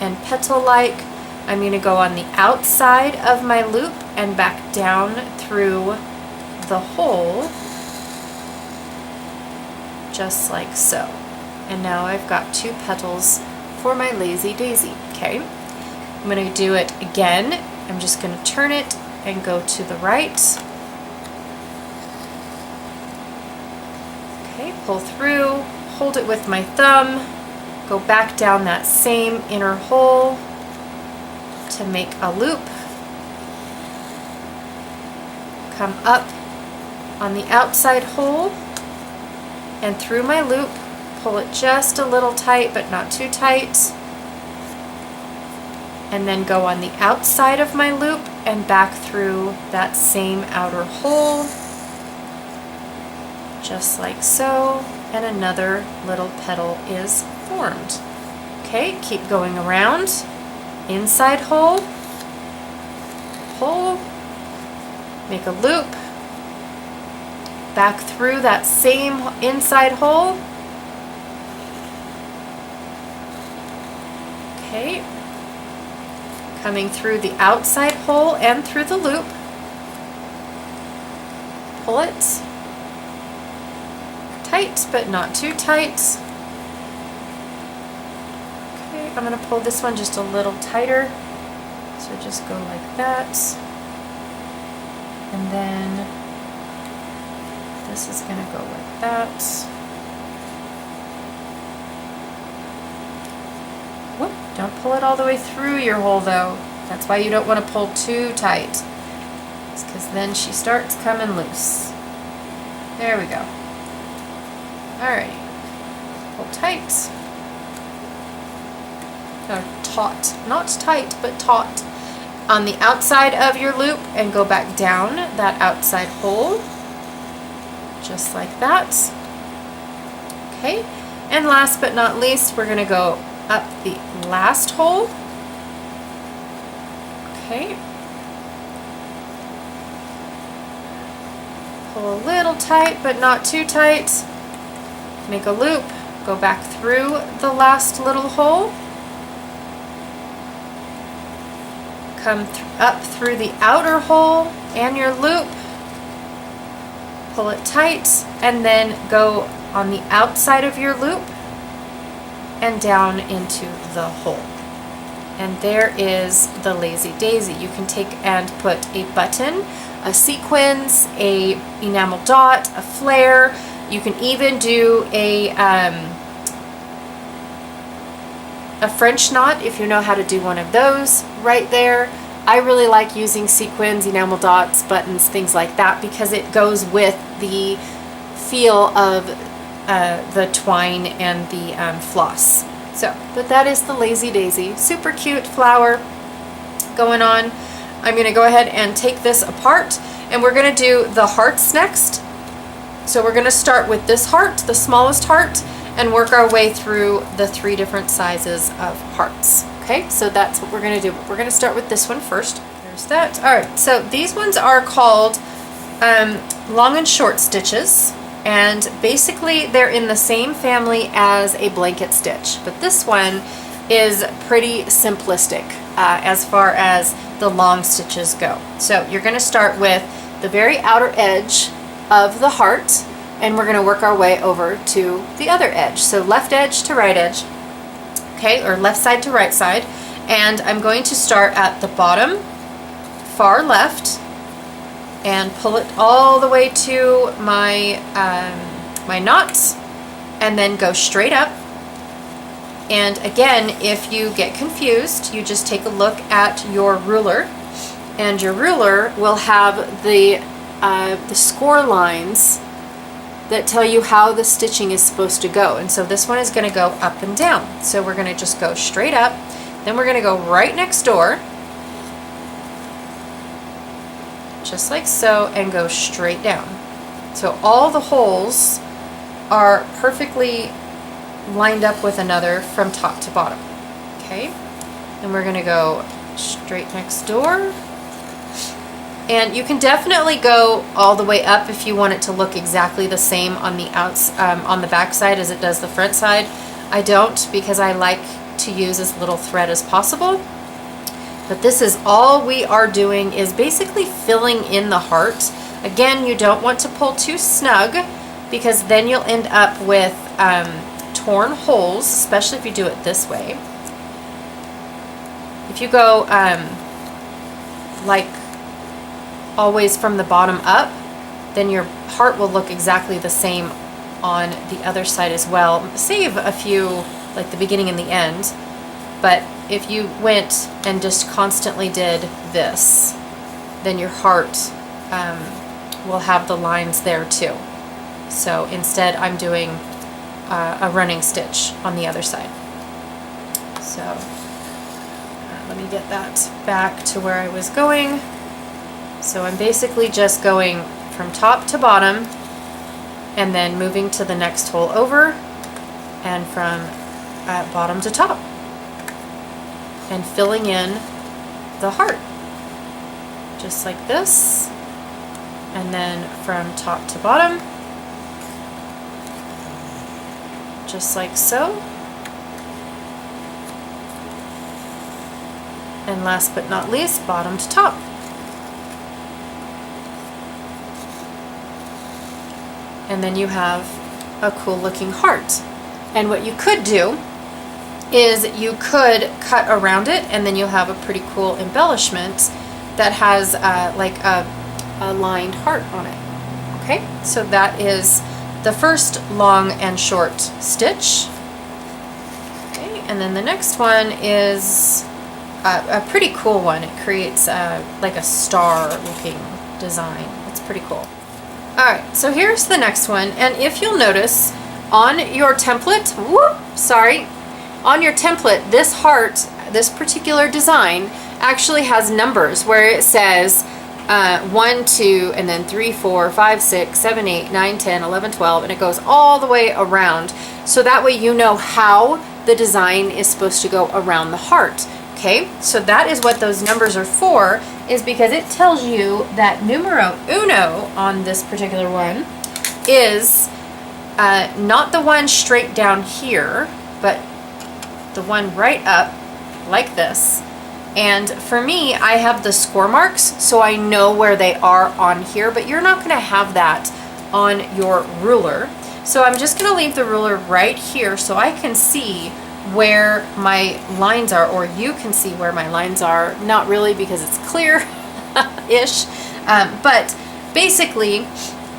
and petal-like. I'm going to go on the outside of my loop and back down through the hole, just like so. And now I've got two petals for my Lazy Daisy. Okay, I'm going to do it again. I'm just going to turn it and go to the right. Okay, pull through, hold it with my thumb, go back down that same inner hole to make a loop, come up on the outside hole and through my loop, pull it just a little tight, but not too tight. And then go on the outside of my loop and back through that same outer hole, just like so, and another little petal is formed. Okay, keep going around, inside hole, pull, make a loop, back through that same inside hole. Okay, coming through the outside hole and through the loop. Pull it tight, but not too tight. Okay, I'm going to pull this one just a little tighter. So just go like that. And then this is going to go like that. Whoop, don't pull it all the way through your hole though. That's why you don't want to pull too tight. It's because then she starts coming loose. There we go. Alrighty. Pull tight. Or taut. Not tight, but taut. On the outside of your loop and go back down that outside hole. Just like that. Okay. And last but not least, we're going to go up the last hole. Okay. Pull a little tight, but not too tight. Make a loop, go back through the last little hole, come up through the outer hole and your loop, pull it tight, and then go on the outside of your loop and down into the hole. And there is the Lazy Daisy. You can take and put a button, a sequins, a enamel dot, a flare. You can even do a French knot if you know how to do one of those right there. I really like using sequins, enamel dots, buttons, things like that because it goes with the feel of the twine and the floss. So, but that is the Lazy Daisy. Super cute flower going on. I'm going to go ahead and take this apart and we're going to do the hearts next. So we're going to start with this heart, the smallest heart, and work our way through the 3 different sizes of hearts. Okay, so that's what we're going to do. We're going to start with this one first. There's that. All right, so these ones are called long and short stitches, and basically they're in the same family as a blanket stitch, but this one is pretty simplistic as far as the long stitches go. So you're going to start with the very outer edge of the heart, and we're going to work our way over to the other edge. So left edge to right edge, okay, or left side to right side, and I'm going to start at the bottom far left and pull it all the way to my my knots, and then go straight up. And again, if you get confused, you just take a look at your ruler, and your ruler will have the score lines that tell you how the stitching is supposed to go. And so this one is going to go up and down. So we're going to just go straight up, then we're going to go right next door, just like so, and go straight down. So all the holes are perfectly lined up with another from top to bottom. Okay, and we're going to go straight next door. And you can definitely go all the way up if you want it to look exactly the same on the on the back side as it does the front side. I don't, because I like to use as little thread as possible. But this is all we are doing, is basically filling in the heart. Again, you don't want to pull too snug because then you'll end up with torn holes, especially if you do it this way. If you go like always from the bottom up, then your heart will look exactly the same on the other side as well. Save a few, like the beginning and the end, but if you went and just constantly did this, then your heart will have the lines there too. So instead I'm doing a running stitch on the other side. So let me get that back to where I was going. So I'm basically just going from top to bottom and then moving to the next hole over, and from bottom to top, and filling in the heart just like this, and then from top to bottom just like so, and last but not least, bottom to top. And then you have a cool looking heart. And what you could do is you could cut around it, and then you'll have a pretty cool embellishment that has like a lined heart on it. Okay, so that is the first long and short stitch. Okay, and then the next one is a pretty cool one. It creates like a star looking design. It's pretty cool. Alright, so here's the next one, and if you'll notice on your template, on your template, this heart, this particular design actually has numbers where it says 1, 2, and then 3, 4, 5, 6, 7, 8, 9, 10, 11, 12, and it goes all the way around. So that way you know how the design is supposed to go around the heart. Okay, so that is what those numbers are for, is because it tells you that numero uno on this particular one is not the one straight down here, but the one right up like this. And for me, I have the score marks, so I know where they are on here, but you're not going to have that on your ruler. So I'm just going to leave the ruler right here so I can see where my lines are, or you can see where my lines are. Not really, because it's clear-ish, but basically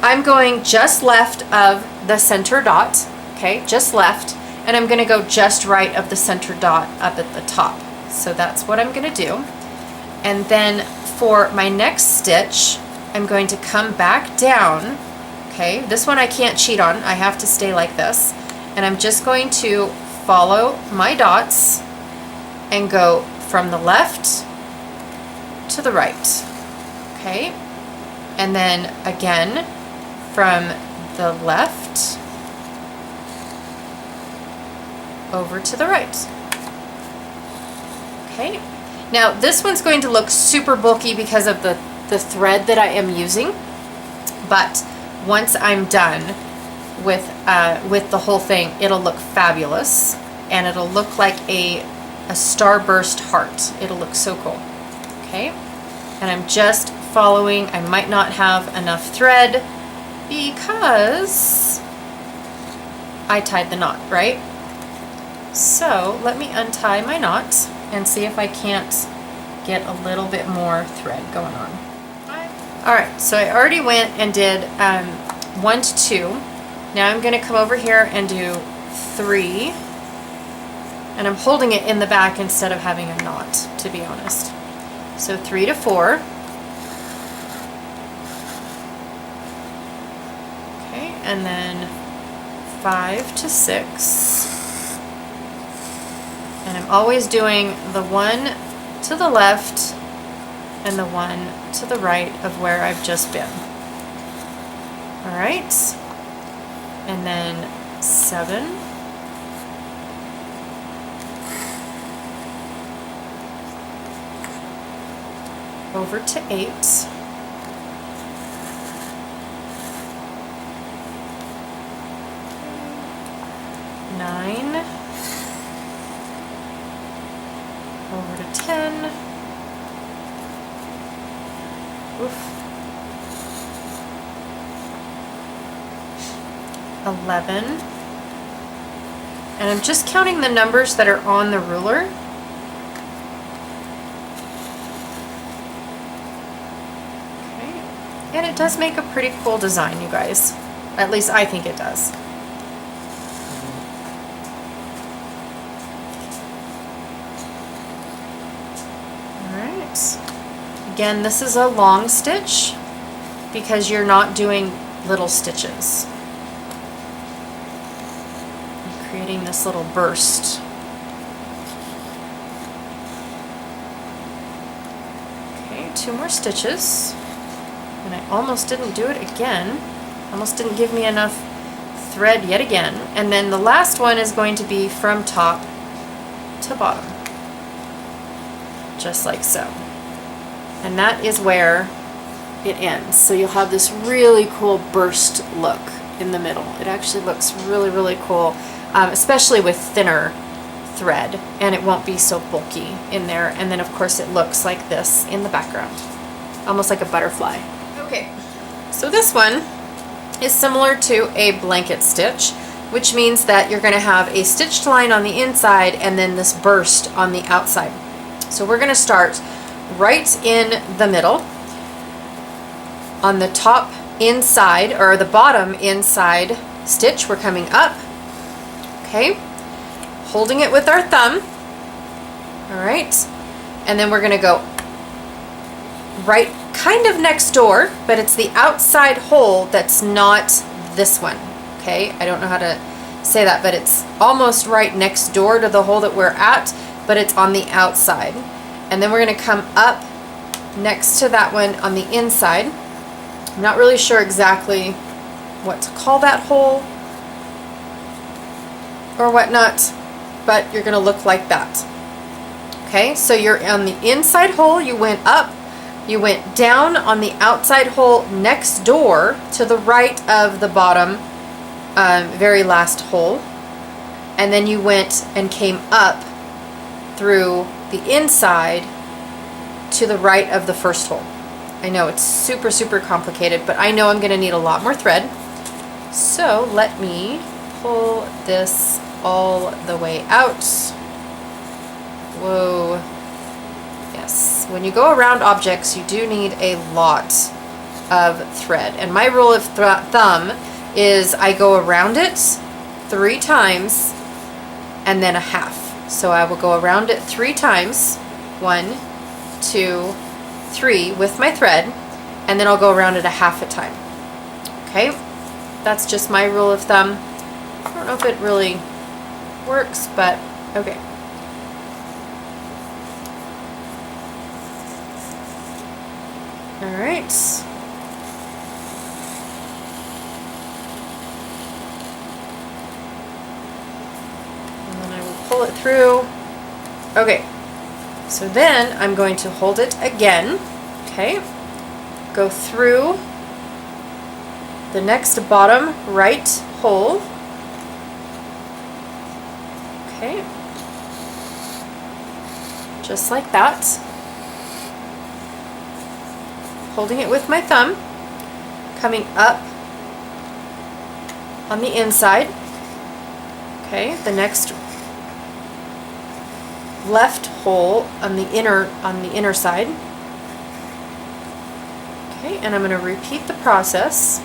I'm going just left of the center dot, okay, just left, and I'm going to go just right of the center dot up at the top. So that's what I'm going to do. And then for my next stitch, I'm going to come back down. Okay, this one I can't cheat on, I have to stay like this, and I'm just going to follow my dots and go from the left to the right. Okay, and then again from the left over to the right. Okay, now this one's going to look super bulky because of the thread that I am using, but once I'm done with the whole thing, it'll look fabulous, and it'll look like a starburst heart. It'll look so cool. Okay, and I'm just following. I might not have enough thread because I tied the knot, right? So let me untie my knot and see if I can't get a little bit more thread going on. Alright, so I already went and did 1 to 2. Now I'm going to come over here and do 3, and I'm holding it in the back instead of having a knot, to be honest. So 3 to 4. Okay, and then 5 to 6. And I'm always doing the one to the left and the one to the right of where I've just been. Alright, and then 7, over to 8, 9, over to 10, oof, 11, and I'm just counting the numbers that are on the ruler. Okay, and it does make a pretty cool design, you guys. At least I think it does. Again, this is a long stitch because you're not doing little stitches. creating this little burst. Okay, 2 more stitches. And I almost didn't do it again. Almost didn't give me enough thread yet again. And then the last one is going to be from top to bottom. Just like so. And that is where it ends. So you'll have this really cool burst look in the middle. It actually looks really, really cool, especially with thinner thread, and it won't be so bulky in there. And then of course it looks like this in the background, almost like a butterfly. Okay, so this one is similar to a blanket stitch, which means that you're going to have a stitched line on the inside and then this burst on the outside. So we're going to start right in the middle on the top inside, or the bottom inside stitch. We're coming up, okay, holding it with our thumb, all right, and then we're going to go right kind of next door, but it's the outside hole that's not this one, okay? I don't know how to say that, but it's almost right next door to the hole that we're at, but it's on the outside. And then we're going to come up next to that one on the inside. I'm not really sure exactly what to call that hole or whatnot, but you're going to look like that. Okay, so you're on the inside hole, you went up, you went down on the outside hole next door to the right of the bottom very last hole, and then you went and came up through the inside to the right of the first hole. I know it's super, super complicated, but I know I'm going to need a lot more thread. So let me pull this all the way out. Whoa. Yes, when you go around objects, you do need a lot of thread. And my rule of thumb is I go around it 3 times and then a half. So I will go around it 3 times. 1, 2, 3 with my thread, and then I'll go around it a half a time. Okay, that's just my rule of thumb. I don't know if it really works, but okay. All right. And then I will pull it through. Okay. So then I'm going to hold it again, okay, go through the next bottom right hole, okay, just like that, holding it with my thumb, coming up on the inside, okay, the next left hole on the inner side. Okay, and I'm going to repeat the process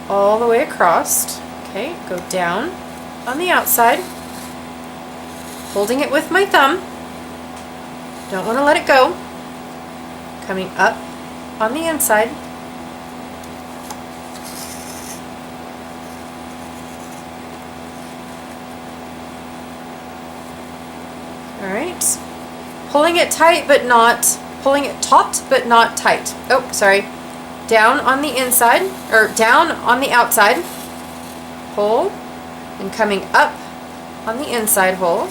all the way across. Okay, go down on the outside, holding it with my thumb. Don't want to let it go. Coming up on the inside. Alright, pulling it tight but not, pulling it taut but not tight. Oh, sorry. Down on the inside, or down on the outside, pull, and coming up on the inside hole.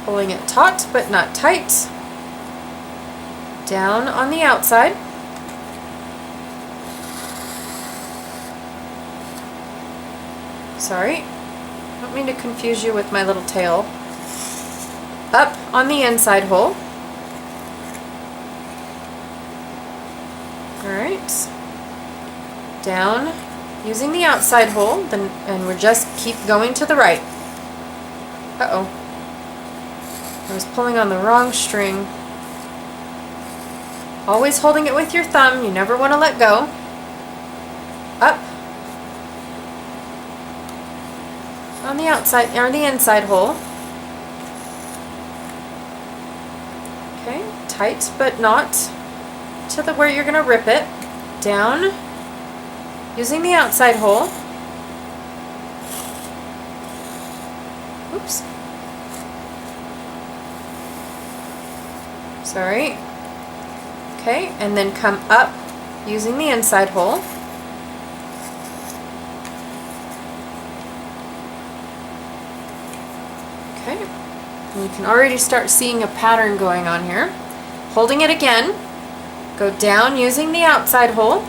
Pulling it taut but not tight. Down on the outside. Sorry, don't mean to confuse you with my little tail. Up on the inside hole. Alright. Down using the outside hole, then, and we're just keep going to the right. Uh-oh. I was pulling on the wrong string. Always holding it with your thumb, you never want to let go. Up. On the outside, or the inside hole. Okay, tight but not to the where you're going to rip it. Down using the outside hole. Oops. Sorry. Okay, and then come up using the inside hole. Okay, and you can already start seeing a pattern going on here. Holding it again, go down using the outside hole.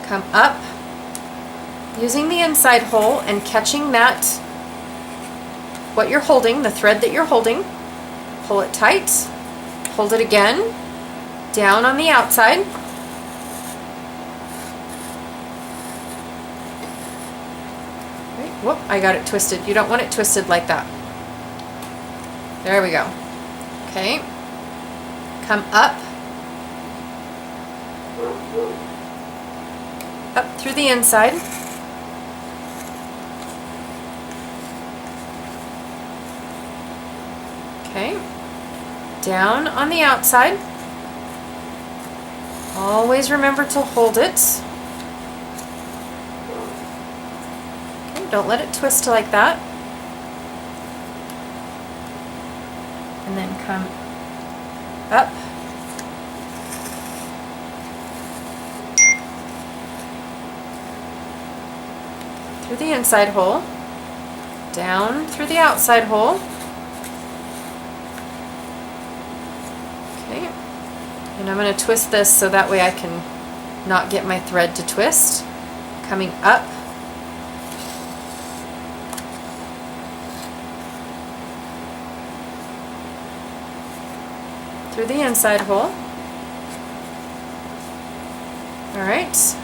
Come up using the inside hole and catching that, what you're holding, the thread that you're holding. Pull it tight, hold it again, down on the outside. Right, whoop, I got it twisted. You don't want it twisted like that. There we go. Okay, come up through the inside. Okay, down on the outside. Always remember to hold it. Okay, don't let it twist like that. And then come up. Through the inside hole, down through the outside hole. Okay, and I'm going to twist this so that way I can not get my thread to twist. Coming up, through the inside hole. All right,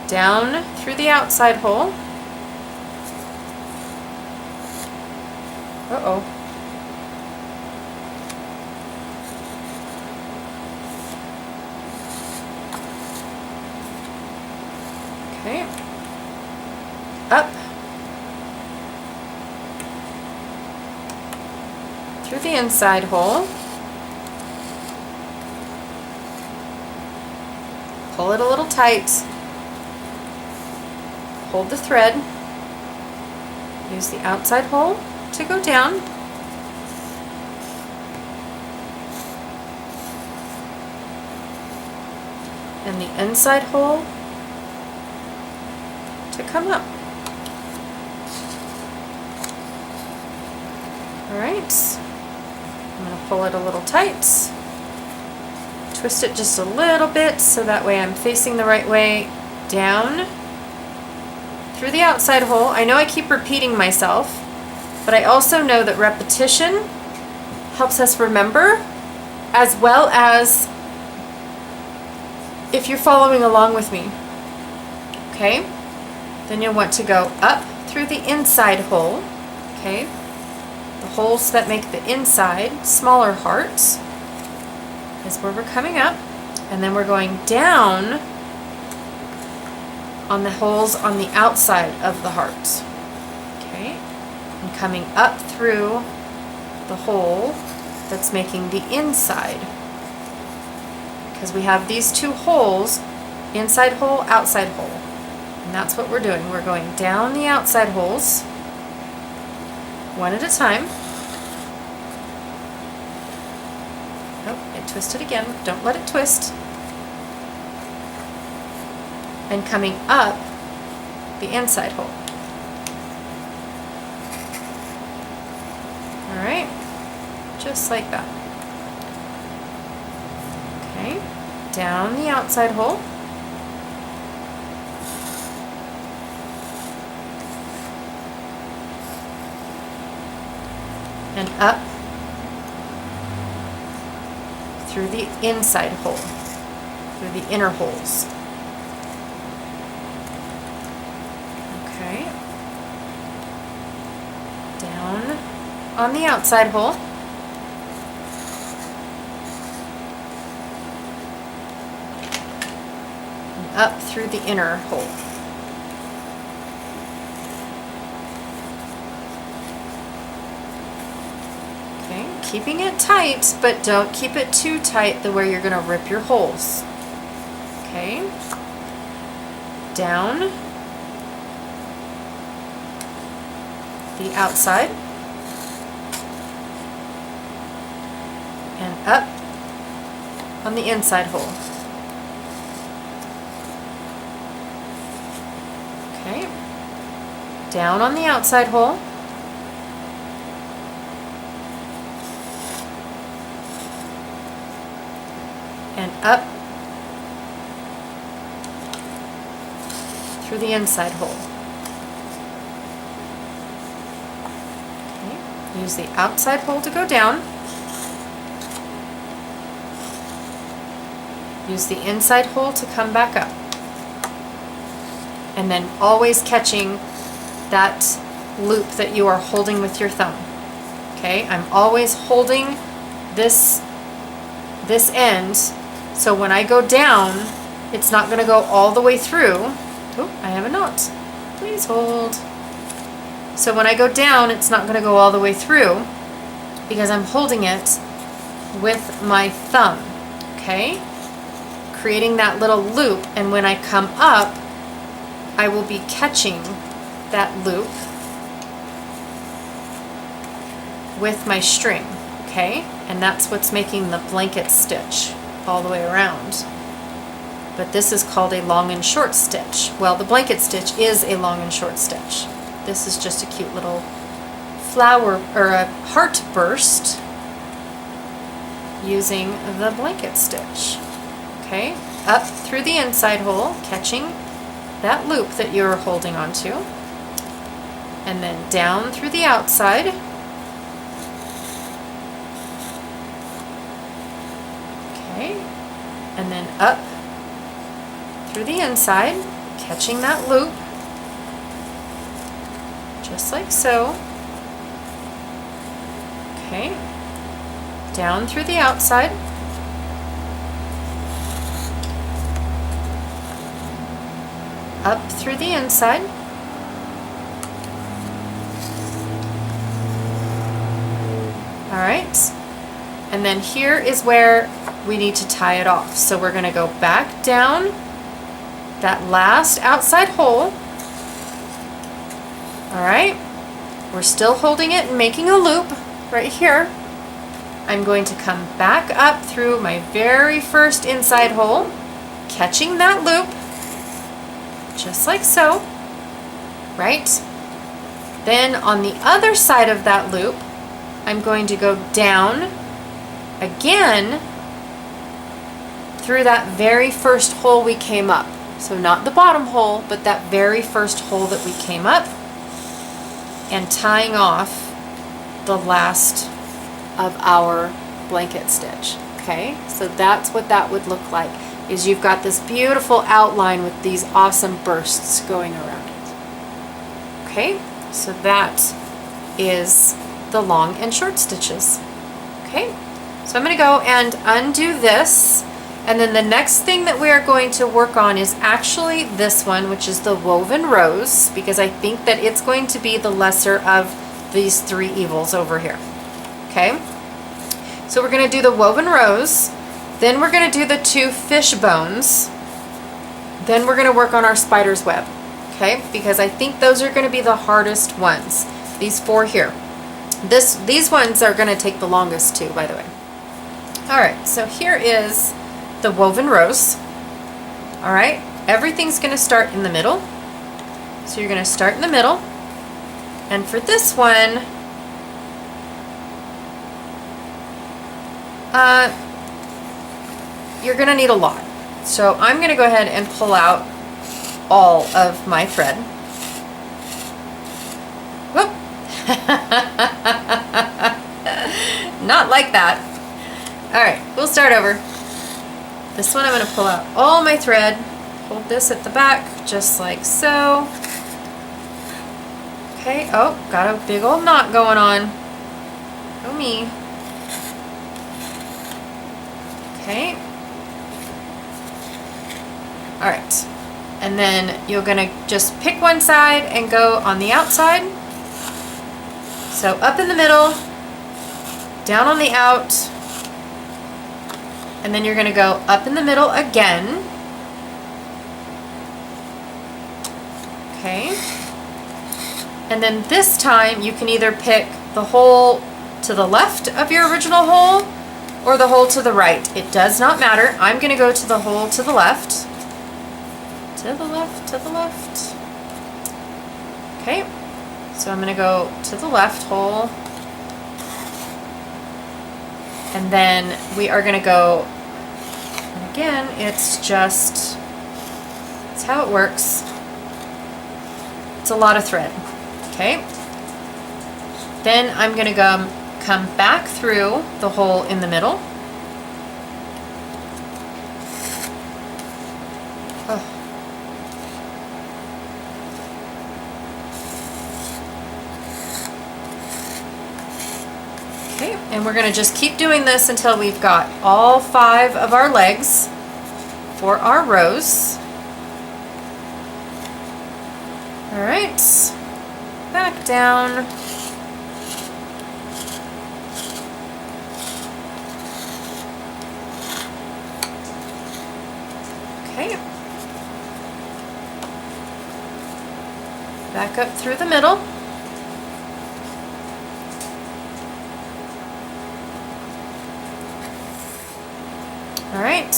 down through the outside hole. Uh-oh. Okay. Up. Through the inside hole. Pull it a little tight. Hold the thread. Use the outside hole to go down. And the inside hole to come up. All right, I'm going to pull it a little tight. Twist it just a little bit so that way I'm facing the right way. Down through the outside hole. I know I keep repeating myself, but I also know that repetition helps us remember, as well as if you're following along with me. Okay? Then you'll want to go up through the inside hole. Okay? The holes that make the inside, smaller hearts, is where we're coming up. And then we're going down on the holes on the outside of the heart. Okay? And coming up through the hole that's making the inside. Because we have these two holes, inside hole, outside hole. And that's what we're doing. We're going down the outside holes, one at a time. Oh, it twisted again. Don't let it twist. And coming up the inside hole. All right, just like that. Okay, down the outside hole. And up through the inside hole, through the inner holes. Okay. Down on the outside hole. And up through the inner hole. keeping it tight, but don't keep it too tight the way you're going to rip your holes. Okay, down the outside and up on the inside hole. Okay, down on the outside hole and up through the inside hole. Okay. Use the outside hole to go down. Use the inside hole to come back up. And then always catching that loop that you are holding with your thumb. Okay, I'm always holding this end, so when I go down, it's not going to go all the way through. Oh, I have a knot. Please hold. So when I go down, it's not going to go all the way through because I'm holding it with my thumb. Okay? Creating that little loop, and when I come up, I will be catching that loop with my string. Okay? And that's what's making the blanket stitch all the way around. But this is called a long and short stitch. Well, the blanket stitch is a long and short stitch. This is just a cute little flower or a heart burst using the blanket stitch. Okay, up through the inside hole, catching that loop that you're holding onto, and then down through the outside, okay, and then up through the inside, catching that loop, just like so. Okay, down through the outside, up through the inside, all right, and then here is where we need to tie it off. So we're going to go back down that last outside hole. All right, we're still holding it and making a loop right here. I'm going to come back up through my very first inside hole, catching that loop, just like so, right? Then on the other side of that loop, I'm going to go down again through that very first hole we came up. So not the bottom hole, but that very first hole that we came up, and tying off the last of our blanket stitch. Okay, so that's what that would look like, is you've got this beautiful outline with these awesome bursts going around it. Okay, so that is the long and short stitches. Okay, so I'm going to go and undo this, and then the next thing that we are going to work on is actually this one, which is the woven rose, because I think that it's going to be the lesser of these three evils over here. Okay, so we're going to do the woven rose, then we're going to do the two fish bones, then we're going to work on our spider's web. Okay, because I think those are going to be the hardest ones, these four here. These ones are going to take the longest too, by the way. All right, so here is the woven rose. All right, everything's going to start in the middle. So you're going to start in the middle. And for this one, you're going to need a lot. So I'm going to go ahead and pull out all of my thread. Whoop. Not like that. All right, we'll start over. This one I'm going to pull out all my thread, hold this at the back just like so. Okay, oh, got a big old knot going on. Oh me. Okay. All right, and then you're going to just pick one side and go on the outside. So up in the middle, down on the out, and then you're going to go up in the middle again. Okay. And then this time you can either pick the hole to the left of your original hole or the hole to the right. It does not matter. I'm going to go to the hole to the left. To the left, to the left. Okay. So I'm going to go to the left hole. And then we are going to go, and again, it's just, that's how it works. It's a lot of thread. Okay. Then I'm going to come back through the hole in the middle. Oh. Okay, and we're going to just keep doing this until we've got all 5 of our legs for our rows. All right, back down. Okay. Back up through the middle. All right,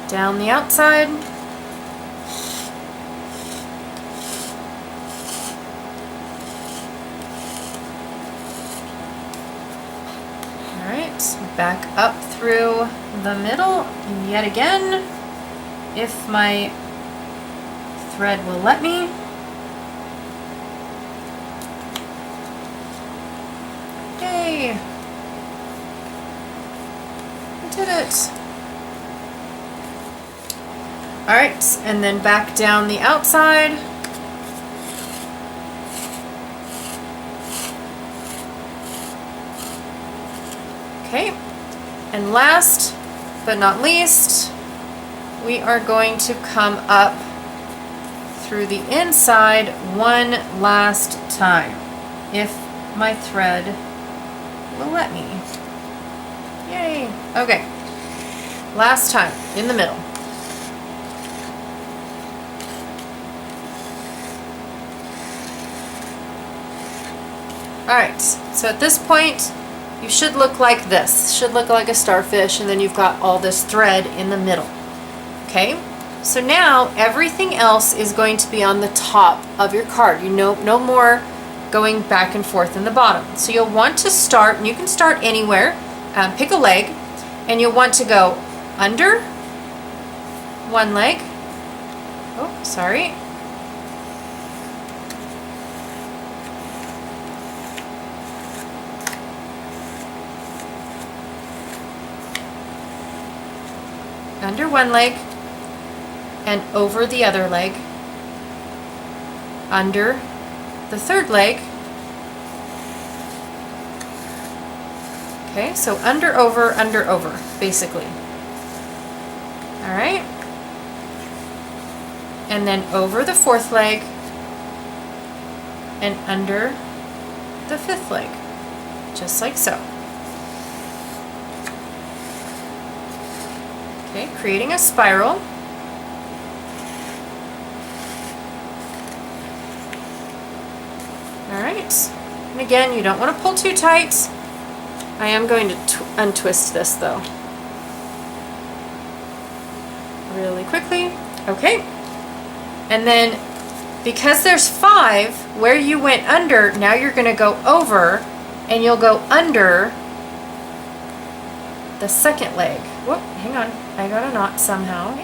down the outside. All right, back up through the middle yet again, if my thread will let me. Yay! Did it. All right, and then back down the outside. Okay, and last but not least, we are going to come up through the inside one last time, if my thread will let me. Yay. Okay. Last time in the middle. Alright, so at this point you should look like this. Should look like a starfish, and then you've got all this thread in the middle. Okay? So now everything else is going to be on the top of your card. You know, no more going back and forth in the bottom. So you'll want to start, and you can start anywhere. Pick a leg, and you'll want to go under one leg. Oh, sorry. Under one leg and over the other leg. Under the third leg. Okay, so under, over, basically. All right. And then over the fourth leg and under the fifth leg, just like so. Okay, creating a spiral. All right. And again, you don't want to pull too tight. I am going to untwist this though, really quickly. Okay, and then because there's 5 where you went under, now you're going to go over, and you'll go under the second leg. Whoop, hang on, I got a knot somehow.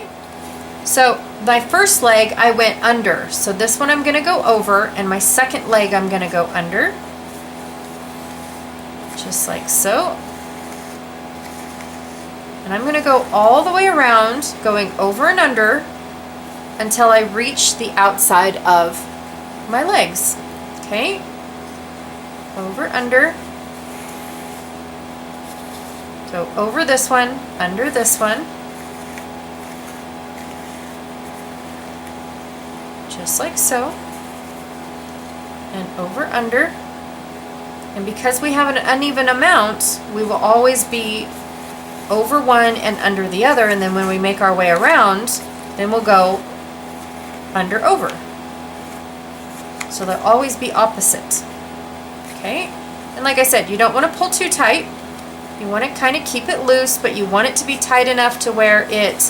So my first leg I went under, so this one I'm going to go over, and my second leg I'm going to go under. Just like so. And I'm going to go all the way around, going over and under until I reach the outside of my legs. Okay? Over, under. So over this one, under this one. Just like so. And over, under. And because we have an uneven amount, we will always be over one and under the other, and then when we make our way around, then we'll go under over. So they'll always be opposite. Okay? And like I said, you don't want to pull too tight. You want to kind of keep it loose, but you want it to be tight enough to where it,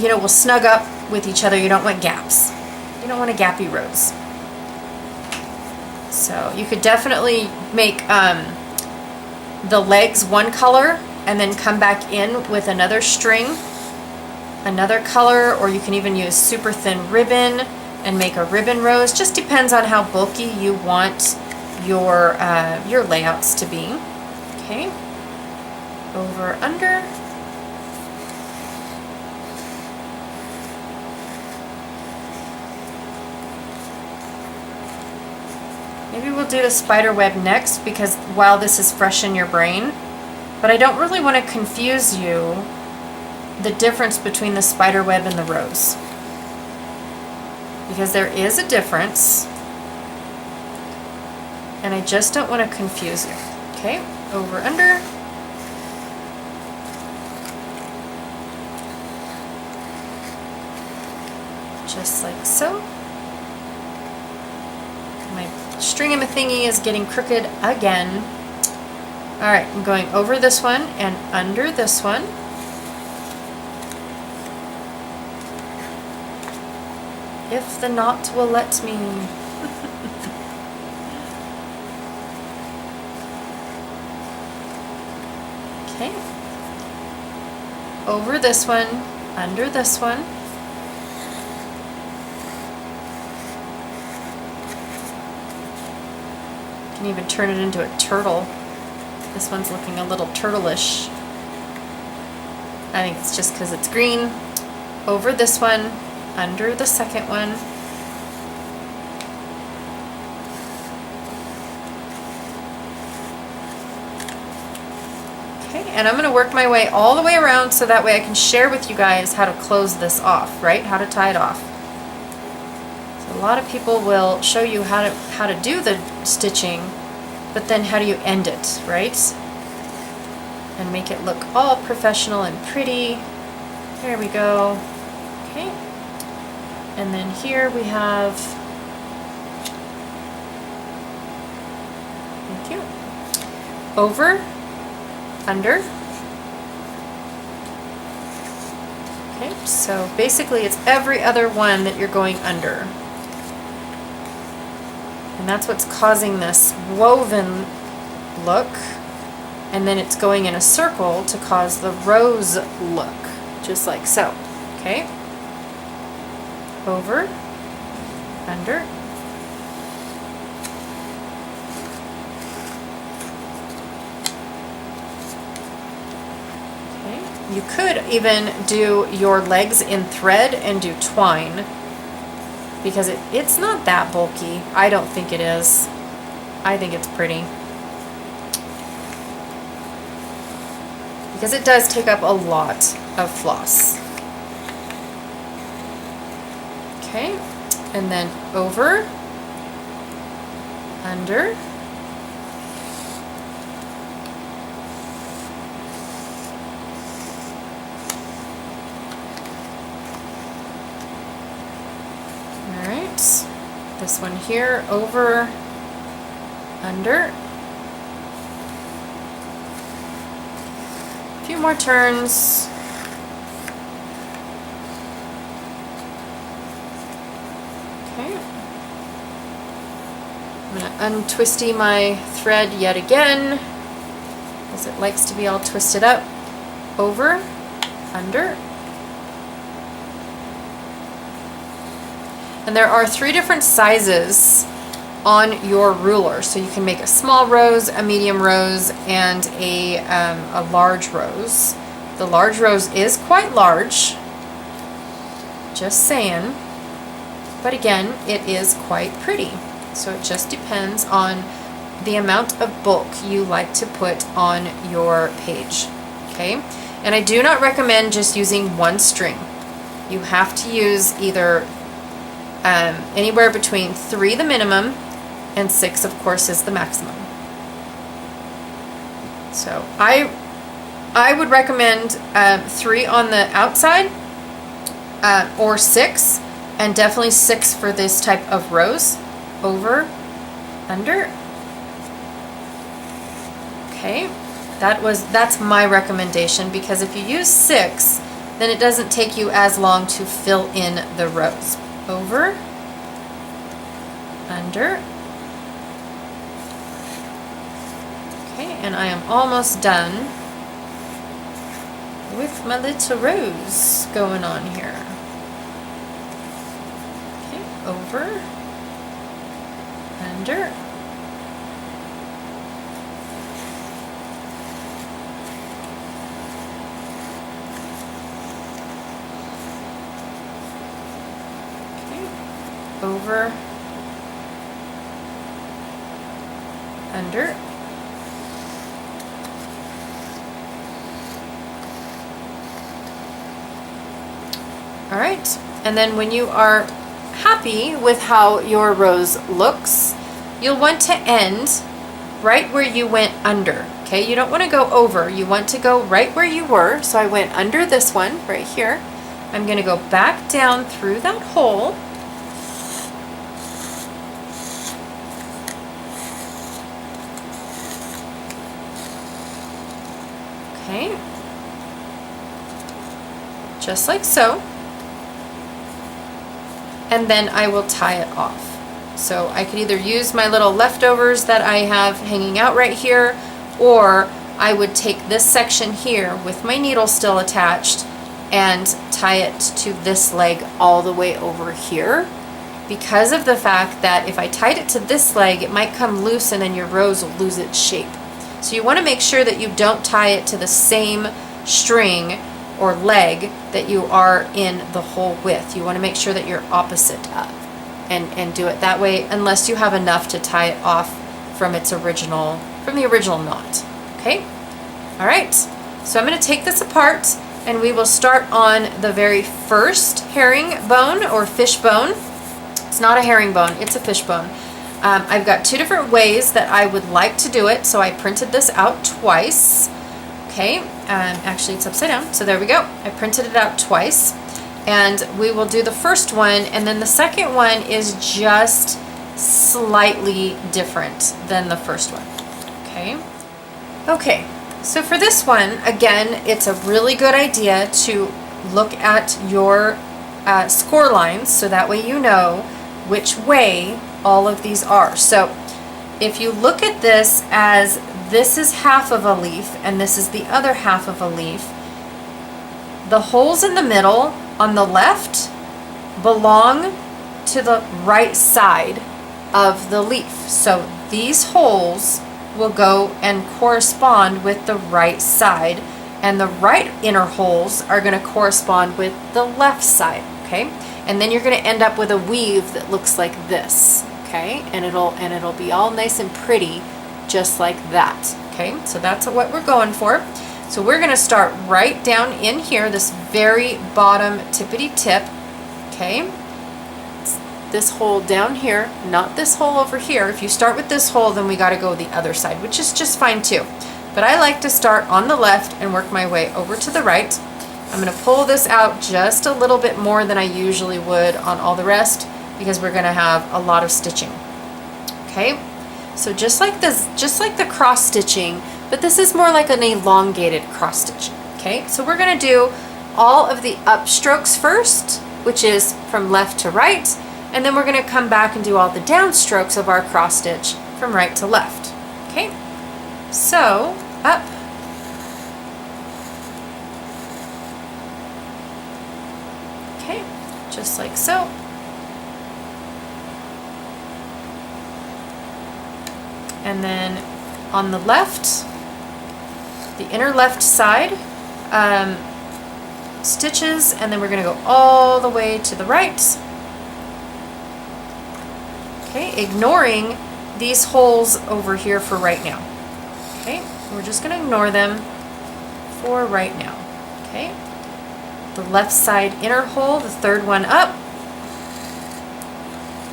you know, will snug up with each other. You don't want gaps. You don't want a gappy rose. So you could definitely make the legs one color and then come back in with another string, another color, or you can even use super thin ribbon and make a ribbon rose. Just depends on how bulky you want your layouts to be. Okay, over, under. Maybe we'll do the spider web next, because while this is fresh in your brain, but I don't really want to confuse you the difference between the spider web and the rose, because there is a difference, and I just don't want to confuse you. Okay, over, under. Just like so. My string-a-thingy is getting crooked again. Alright, I'm going over this one and under this one. If the knot will let me. Okay. Over this one, under this one. You can even turn it into a turtle. This one's looking a little turtle-ish. I think it's just because it's green. Over this one, under the second one. Okay, and I'm going to work my way all the way around so that way I can share with you guys how to close this off, right? How to tie it off. So a lot of people will show you how to do the stitching, but then how do you end it, right? And make it look all professional and pretty. There we go. Okay. And then here we have, thank you, over, under. Okay, so basically it's every other one that you're going under. And that's what's causing this woven look. And then it's going in a circle to cause the rose look, just like so. Okay? Over, under. Okay. You could even do your legs in thread and do twine, because it's not that bulky. I don't think it is. I think it's pretty. Because it does take up a lot of floss. Okay, and then over, under. This one here, over, under. A few more turns. Okay. I'm going to untwisty my thread yet again, because it likes to be all twisted up. Over, under. And there are 3 different sizes on your ruler. So you can make a small rose, a medium rose, and a large rose. The large rose is quite large, just saying. But again, it is quite pretty. So it just depends on the amount of bulk you like to put on your page. Okay? And I do not recommend just using one string. You have to use either anywhere between 3, the minimum, and 6 of course is the maximum. So I would recommend 3 on the outside, or 6, and definitely 6 for this type of rows. Over, under. Okay, that's my recommendation, because if you use 6, then it doesn't take you as long to fill in the rows. Over, under. Okay, and I am almost done with my little rows going on here. Okay, over, under. Over, under. All right, and then when you are happy with how your rose looks, you'll want to end right where you went under. Okay, you don't want to go over, you want to go right where you were. So I went under this one right here. I'm going to go back down through that hole. Okay, just like so, and then I will tie it off. So I could either use my little leftovers that I have hanging out right here, or I would take this section here with my needle still attached and tie it to this leg all the way over here, because of the fact that if I tied it to this leg, it might come loose and then your rose will lose its shape. So you want to make sure that you don't tie it to the same string or leg that you are in the hole with. You want to make sure that you're opposite of, and do it that way, unless you have enough to tie it off from the original knot. Okay? All right. So I'm going to take this apart, and we will start on the very first herringbone or fish bone. It's not a herringbone, it's a fish bone. I've got 2 different ways that I would like to do it, so I printed this out twice. Okay, actually it's upside down, so there we go. I printed it out twice, and we will do the first one, and then the second one is just slightly different than the first one. Okay. Okay, so for this one, again, it's a really good idea to look at your score lines, so that way you know which way all of these are. So if you look at this as this is half of a leaf and this is the other half of a leaf, the holes in the middle on the left belong to the right side of the leaf. So these holes will go and correspond with the right side, and the right inner holes are going to correspond with the left side. Okay, and then you're going to end up with a weave that looks like this. Okay, and it'll be all nice and pretty, just like that. Okay, so that's what we're going for. So we're going to start right down in here, this very bottom tippity tip. Okay, it's this hole down here, not this hole over here. If you start with this hole, then we got to go the other side, which is just fine too. But I like to start on the left and work my way over to the right. I'm going to pull this out just a little bit more than I usually would on all the rest, because we're going to have a lot of stitching. Okay, so just like this, just like the cross stitching, but this is more like an elongated cross stitch. Okay, so we're going to do all of the upstrokes first, which is from left to right, and then we're going to come back and do all the downstrokes of our cross stitch from right to left. Okay, so up, okay, just like so. And then on the left, the inner left side, stitches, and then we're going to go all the way to the right. Okay, ignoring these holes over here for right now. Okay, we're just going to ignore them for right now. Okay, the left side inner hole, the third one up,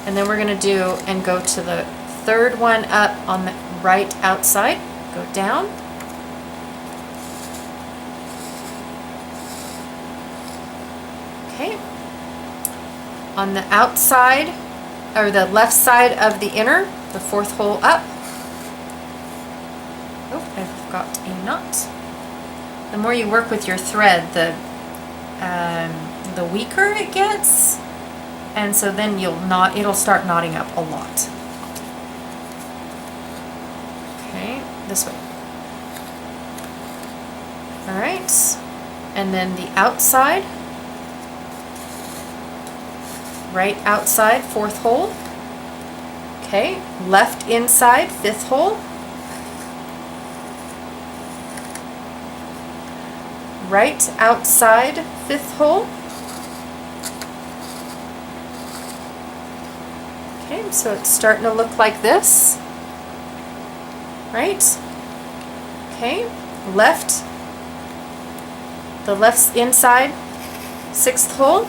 and then we're going to do and go to the third one up on the right outside. Go down. Okay. On the outside, or the left side of the inner, the fourth hole up. Oh, I've got a knot. The more you work with your thread, the weaker it gets, and so then it'll start knotting up a lot. Okay, this way. All right, and then the outside, right outside, fourth hole. Okay, left inside, fifth hole. Right outside, fifth hole. Okay, so it's starting to look like this, right? Okay, the left inside, sixth hole.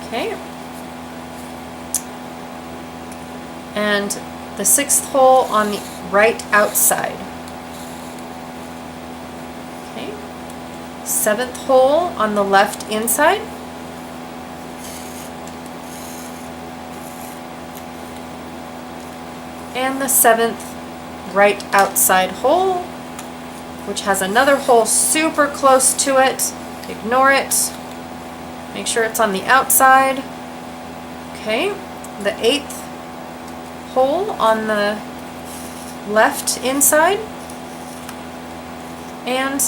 Okay. And the sixth hole on the right outside. Okay. Seventh hole on the left inside. And the seventh right outside hole, which has another hole super close to it. Ignore it. Make sure it's on the outside. Okay, the eighth hole on the left inside, and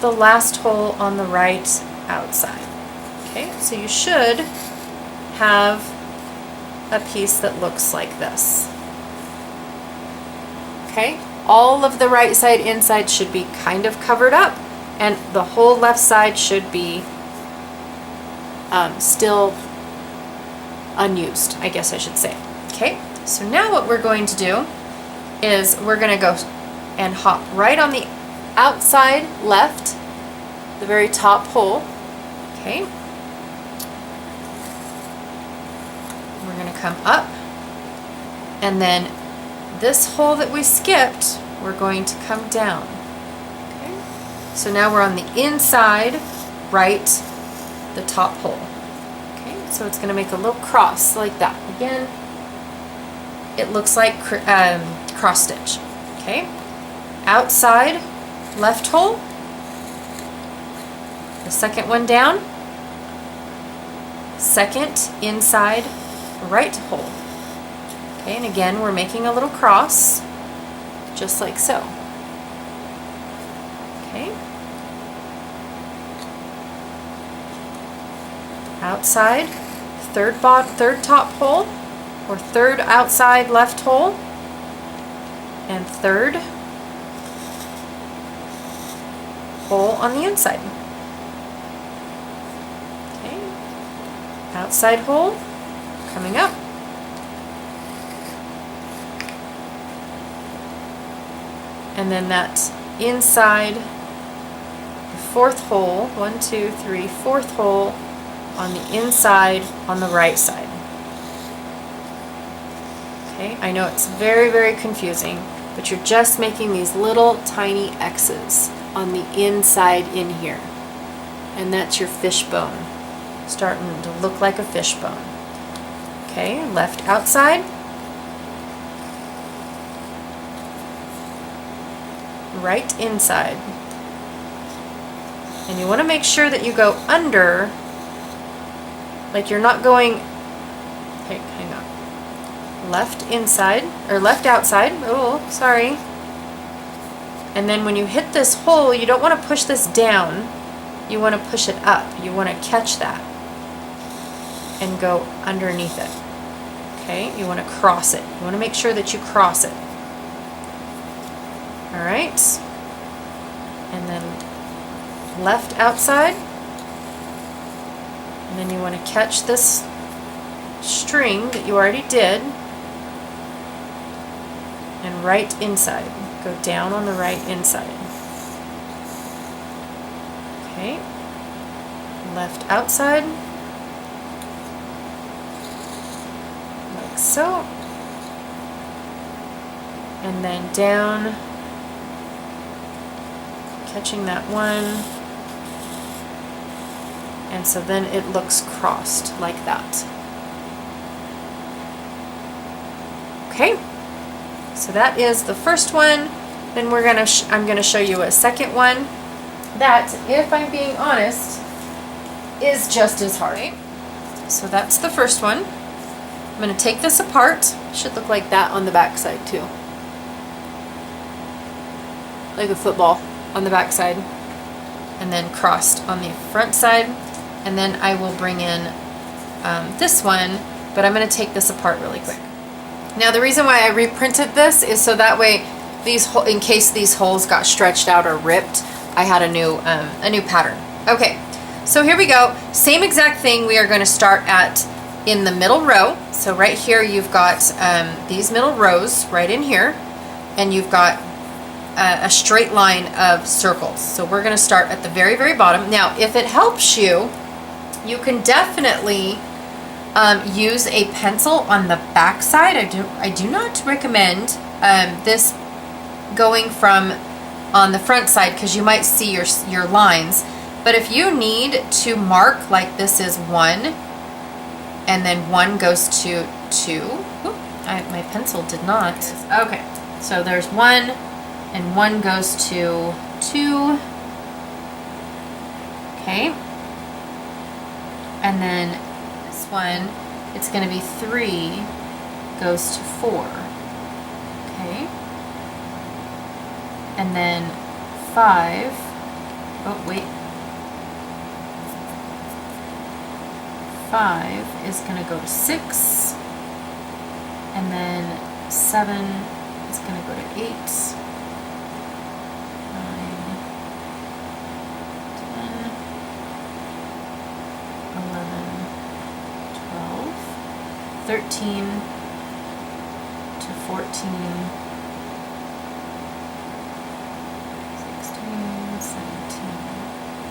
the last hole on the right outside. Okay, so you should have a piece that looks like this. Okay, all of the right side inside should be kind of covered up, and the whole left side should be still unused, I guess I should say. Okay, so now what we're going to do is we're going to go and hop right on the outside left, the very top hole. Okay, we're going to come up, and then this hole that we skipped, we're going to come down. Okay, so now we're on the inside right, the top hole. Okay, so it's going to make a little cross like that. Again, it looks like cross stitch. Okay, outside left hole, the second one down, second inside right hole. Okay, and again we're making a little cross, just like so. Okay, outside third top hole, or third outside left hole, and third hole on the inside. Okay, outside hole, coming up, and then that inside fourth hole, 1, 2, 3, fourth hole on the inside on the right side. Okay, I know it's very, very confusing, but you're just making these little tiny X's on the inside in here. And that's your fishbone, starting to look like a fishbone. Okay, left outside, right inside. And you want to make sure that you go under, like you're not going, okay, hang on. Left inside, or left outside, oh, sorry. And then when you hit this hole, you don't want to push this down, you want to push it up. You want to catch that and go underneath it. Okay, you want to cross it. You want to make sure that you cross it. All right, and then left outside, and then you want to catch this string that you already did right inside. Go down on the right inside. Okay. Left outside. Like so. And then down, catching that one. And so then it looks crossed like that. Okay, so that is the first one. Then I'm gonna show you a second one that, if I'm being honest, is just as hard. Okay. So that's the first one. I'm gonna take this apart. Should look like that on the back side too. Like a football on the back side. And then crossed on the front side. And then I will bring in this one, but I'm gonna take this apart really quick. Now the reason why I reprinted this is so that way in case these holes got stretched out or ripped, I had a new pattern. Okay, so here we go. Same exact thing. We are going to start at in the middle row. So right here you've got these middle rows right in here, and you've got a straight line of circles. So we're going to start at the very, very bottom. Now, if it helps you, you can definitely use a pencil on the back side. I do not recommend this going from on the front side because you might see your lines. But if you need to mark, like this is 1, and then 1 goes to 2. Oop, my pencil did not. Okay, so there's 1, and 1 goes to 2. Okay. And then this one, it's going to be 3 goes to 4. Okay. And then 5. Oh, wait. 5 is going to go to 6. And then 7 is going to go to 8. 13 to 14, 16, 17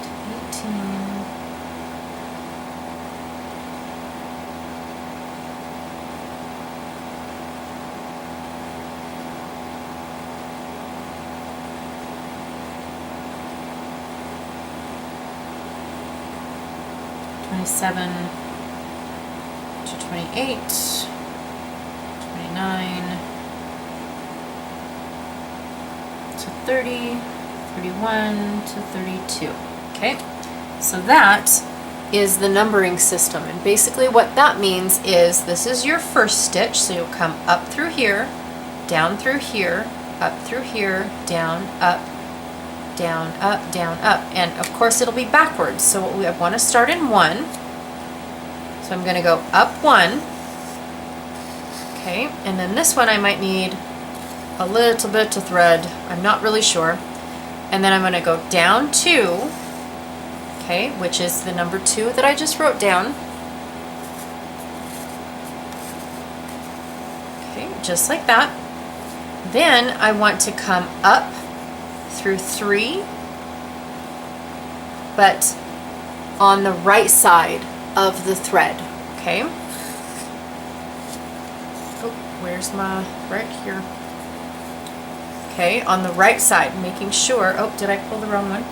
to 18, 27 to 28, 29, to 30, 31 to 32. Okay, so that is the numbering system, and basically what that means is this is your first stitch, so you'll come up through here, down through here, up through here, down, up, down, up, down, up, and of course it'll be backwards, so I want to start in 1. So I'm going to go up 1, okay, and then this one I might need a little bit of thread, I'm not really sure, and then I'm going to go down 2, okay, which is the number 2 that I just wrote down, okay, just like that. Then I want to come up through 3, but on the right side of the thread, okay? Oh, where's my, right here. Okay, on the right side, making sure, oh, did I pull the wrong one?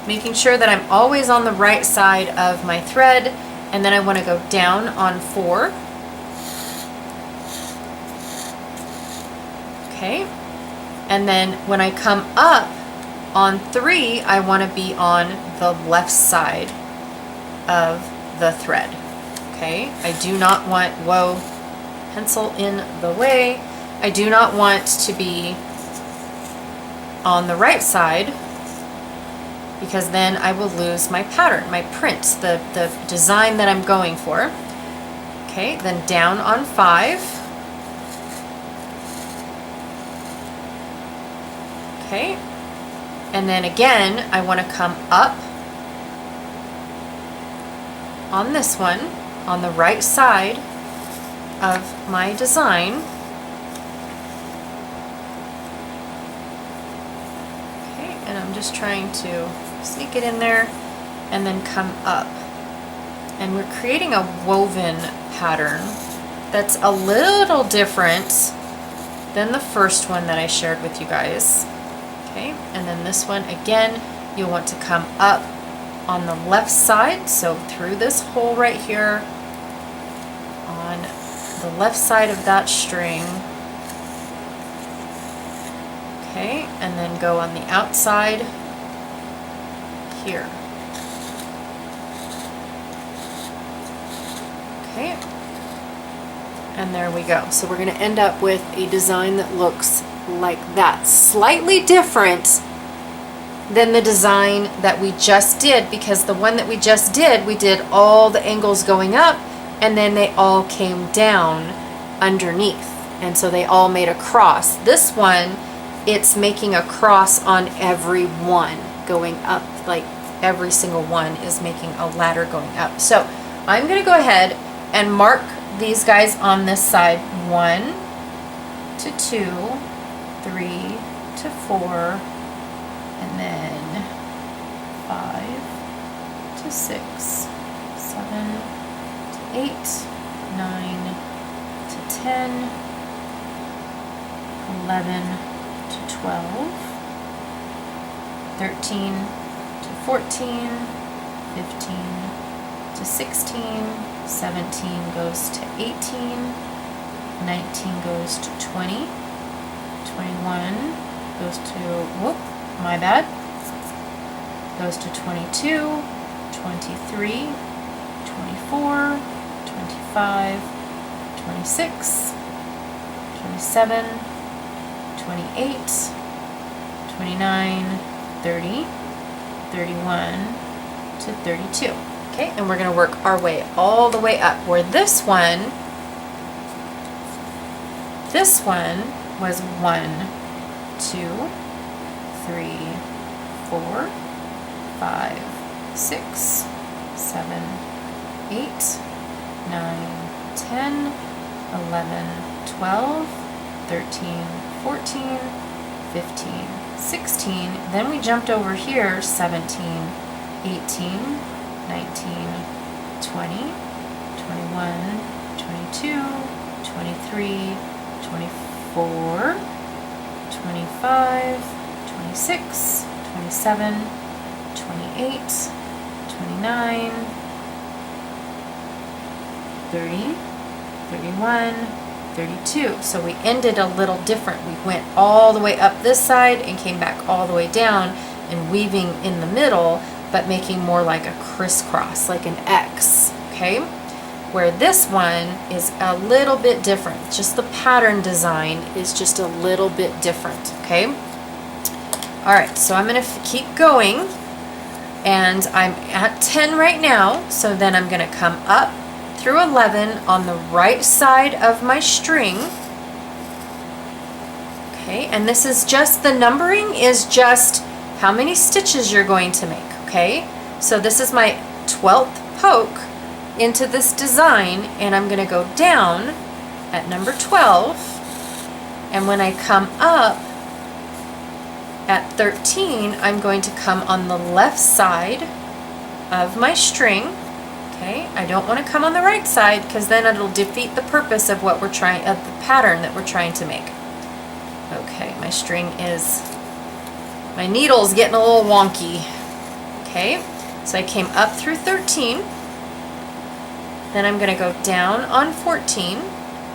Making sure that I'm always on the right side of my thread, and then I want to go down on 4. Okay, and then when I come up on 3, I want to be on the left side of the thread. Okay, I do not want, whoa, pencil in the way. I do not want to be on the right side because then I will lose my pattern, my print, the design that I'm going for. Okay, then down on 5. Okay, and then again, I want to come up on this one, on the right side of my design. just trying to sneak it in there and then come up. And we're creating a woven pattern that's a little different than the first one that I shared with you guys. Okay, and then this one again, you'll want to come up on the left side, so through this hole right here on the left side of that string. Okay, and then go on the outside here. Okay, and there we go. So we're going to end up with a design that looks like that. Slightly different than the design that we just did, because the one that we just did, we did all the angles going up and then they all came down underneath. And so they all made a cross. This one, it's making a cross on every one going up, like every single one is making a ladder going up. So I'm going to go ahead and mark these guys on this side. 1 to 2, 3 to 4, and then 5 to 6, 7 to 8, 9 to 10, 11 to 12, 13 to 14, 15 to 16, 17 goes to 18, 19 goes to 20, 21 goes to, whoop, my bad, goes to 22, 23, 24, 25, 26, 27, 28, 29, 30, 31 to 32. Okay, and we're going to work our way all the way up, where this one was 1, 2, 3, 4, 5, 6, 7, 8, 9, 10, 11, 12, 13, 14, 15, 16. Then we jumped over here, 17, 18, 19, 20, 21, 22, 23, 24, 25, 26, 27, 28, 29, 30, 31, 32. So we ended a little different. We went all the way up this side and came back all the way down, and weaving in the middle, but making more like a crisscross, like an X, okay? Where this one is a little bit different. Just the pattern design is just a little bit different, okay? All right, so I'm gonna keep going, and I'm at 10 right now, so then I'm gonna come up through 11 on the right side of my string, okay? And this is just, the numbering is just how many stitches you're going to make. Okay, so this is my 12th poke into this design, and I'm going to go down at number 12, and when I come up at 13, I'm going to come on the left side of my string. Okay, I don't want to come on the right side, because then it'll defeat the purpose of what we're trying, of the pattern that we're trying to make. Okay, my string is, my needle's getting a little wonky. Okay, so I came up through 13, then I'm going to go down on 14,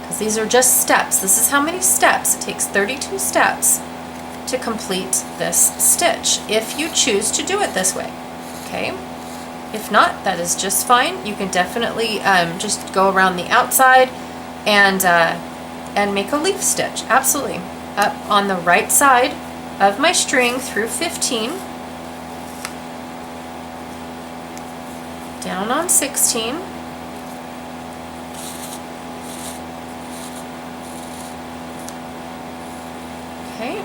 because these are just steps. This is how many steps. It takes 32 steps to complete this stitch, if you choose to do it this way. Okay, if not, that is just fine. You can definitely just go around the outside and make a leaf stitch. Absolutely. Up on the right side of my string through 15, down on 16, okay,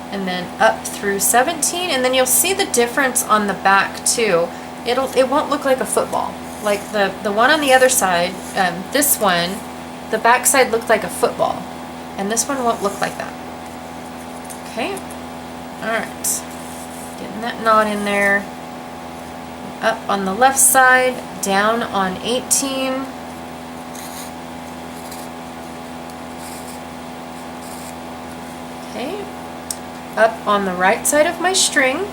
and then up through 17, and then you'll see the difference on the back too. It won't look like a football. Like the one on the other side, this one, the back side looked like a football, and this one won't look like that. Okay, Alright, getting that knot in there. Up on the left side, down on 18. Okay, up on the right side of my string,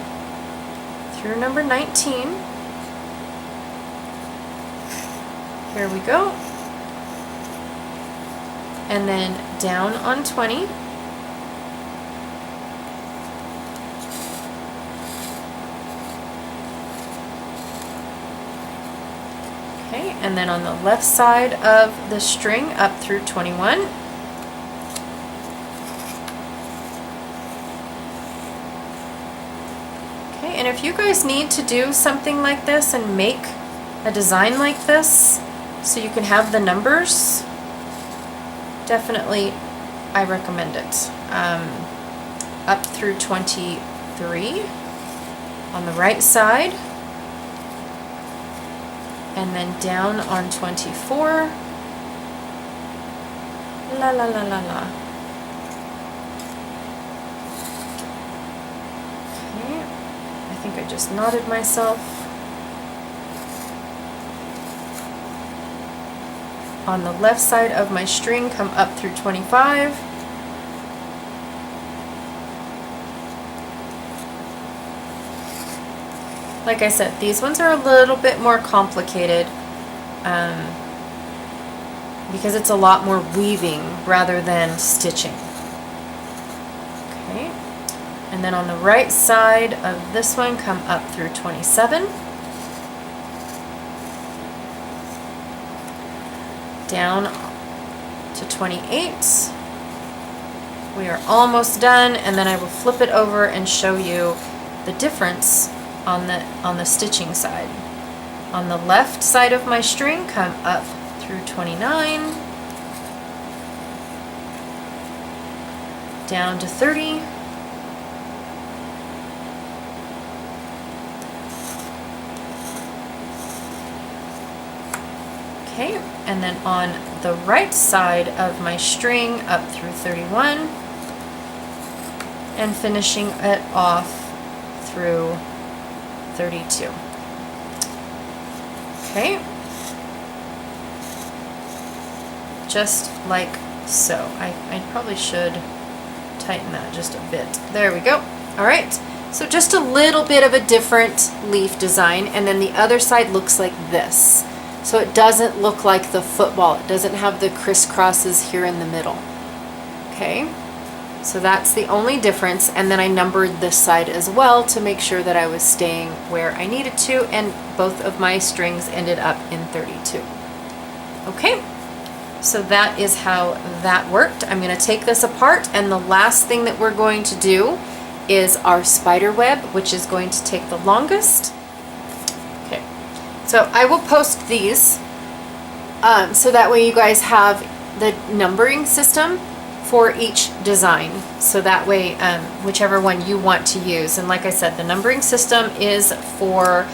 through number 19. Here we go. And then down on 20. Okay, and then on the left side of the string up through 21. Okay, and if you guys need to do something like this and make a design like this so you can have the numbers, definitely I recommend it. Up through 23 on the right side, and then down on 24. La la la la la. Okay, I think I just knotted myself. On the left side of my string, come up through 25. Like I said, these ones are a little bit more complicated because it's a lot more weaving rather than stitching. Okay, and then on the right side of this one, come up through 27. Down to 28. We are almost done, and then I will flip it over and show you the difference on the stitching side. On the left side of my string, come up through 29, down to 30, okay, and then on the right side of my string up through 31 and finishing it off through 32. Okay, just like so. I probably should tighten that just a bit. There we go. All right, so just a little bit of a different leaf design, and then the other side looks like this. So it doesn't look like the football. It doesn't have the crisscrosses here in the middle. Okay, so that's the only difference. And then I numbered this side as well to make sure that I was staying where I needed to, and both of my strings ended up in 32. Okay, so that is how that worked. I'm going to take this apart, and the last thing that we're going to do is our spider web, which is going to take the longest. So I will post these so that way you guys have the numbering system for each design. So that way, whichever one you want to use. And like I said, the numbering system is for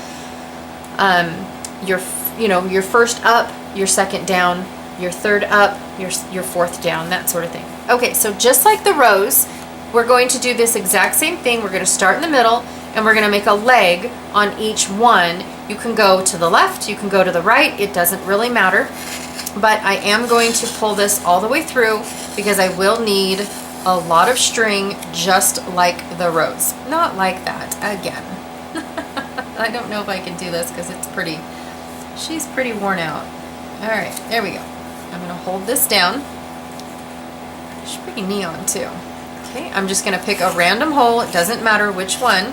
your first up, your second down, your third up, your fourth down, that sort of thing. Okay, so just like the rows, we're going to do this exact same thing. We're going to start in the middle, and we're going to make a leg on each one. You can go to the left, you can go to the right, it doesn't really matter. But I am going to pull this all the way through because I will need a lot of string just like the rows. Not like that, again. I don't know if I can do this because she's pretty worn out. All right, there we go. I'm gonna hold this down. She's pretty neon too. Okay, I'm just gonna pick a random hole, it doesn't matter which one.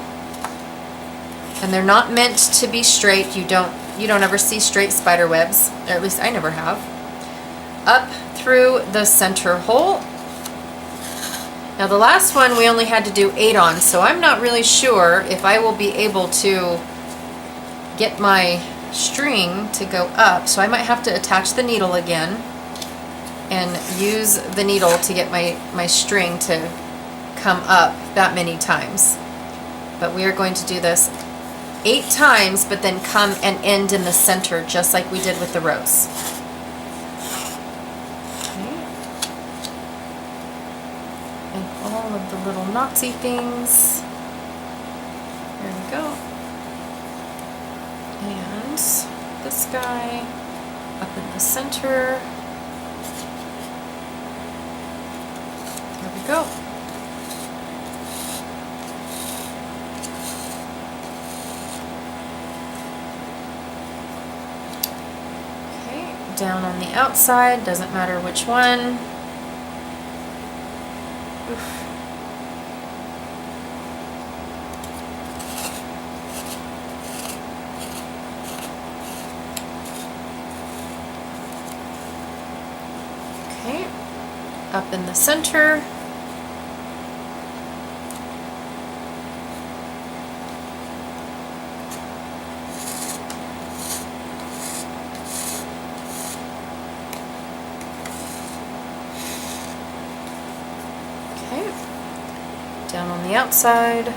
And they're not meant to be straight. You don't ever see straight spider webs, or at least I never have. Up through the center hole. Now the last one we only had to do 8 on, so I'm not really sure if I will be able to get my string to go up, so I might have to attach the needle again and use the needle to get my string to come up that many times. But we are going to do this 8 times, but then come and end in the center, just like we did with the rows. Okay. And all of the little knotsy things. this guy, up in the center. There we go. Okay, down on the outside, doesn't matter which one. Oof. Okay, up in the center. Okay, down on the outside.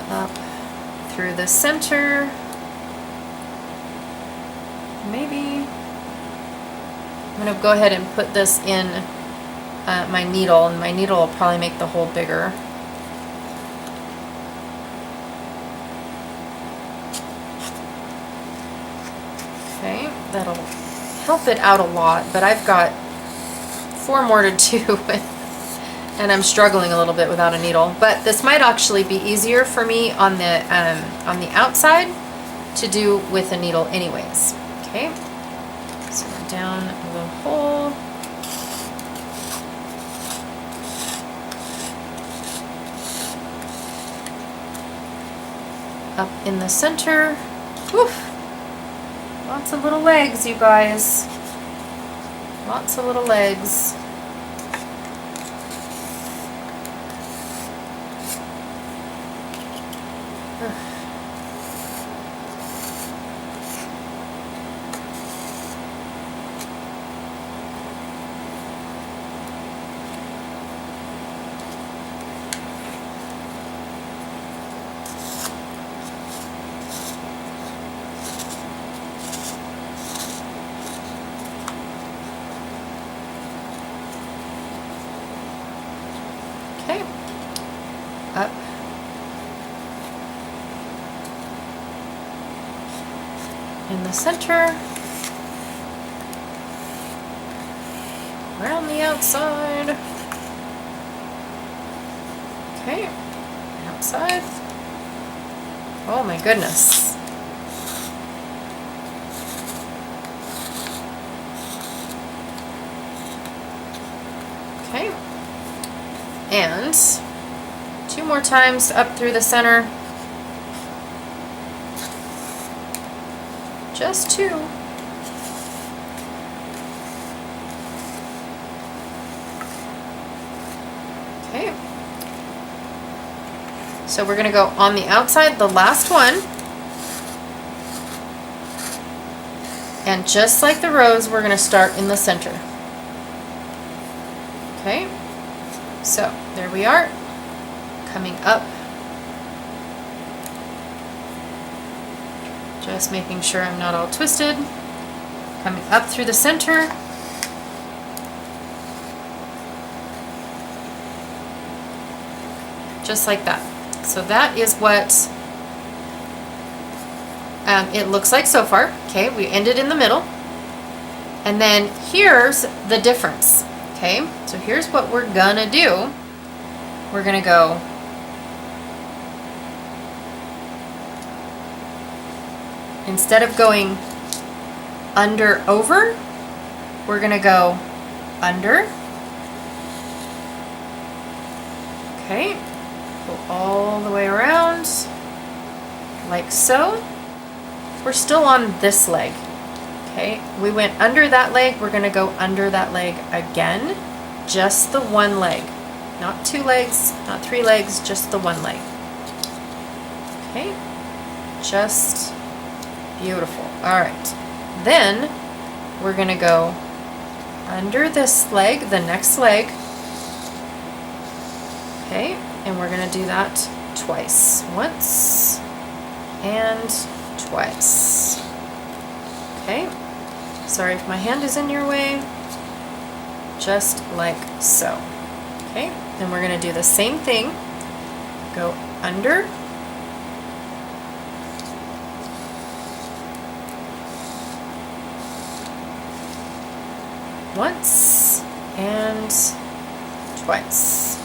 Up through the center, maybe. I'm going to go ahead and put this in my needle, and my needle will probably make the hole bigger. Okay, that'll help it out a lot, but I've got 4 more to do. And I'm struggling a little bit without a needle, but this might actually be easier for me on the outside to do with a needle anyways. Okay, so we're down the hole. Up in the center. Woof. Lots of little legs, you guys. Lots of little legs. Okay, up. In the center. Around the outside. Okay, outside. Oh my goodness. Okay. And 2 more times up through the center. Just 2. Okay. So we're going to go on the outside, the last one. And just like the rose, we're going to start in the center. Okay. So there we are, coming up. Just making sure I'm not all twisted. Coming up through the center. Just like that. So that is what it looks like so far. Okay, we ended in the middle. And then here's the difference. Okay, so here's what we're gonna do. We're gonna go instead of going under over, we're gonna go under. Okay, go all the way around like so. We're still on this leg. Okay, we went under that leg, we're gonna go under that leg again. Just the one leg. Not 2 legs, not 3 legs, just the one leg. Okay, just beautiful. All right, then we're gonna go under this leg, the next leg. Okay, and we're gonna do that twice. Once and twice. Okay, sorry if my hand is in your way. Just like so. Okay, then we're going to do the same thing. Go under. Once and twice.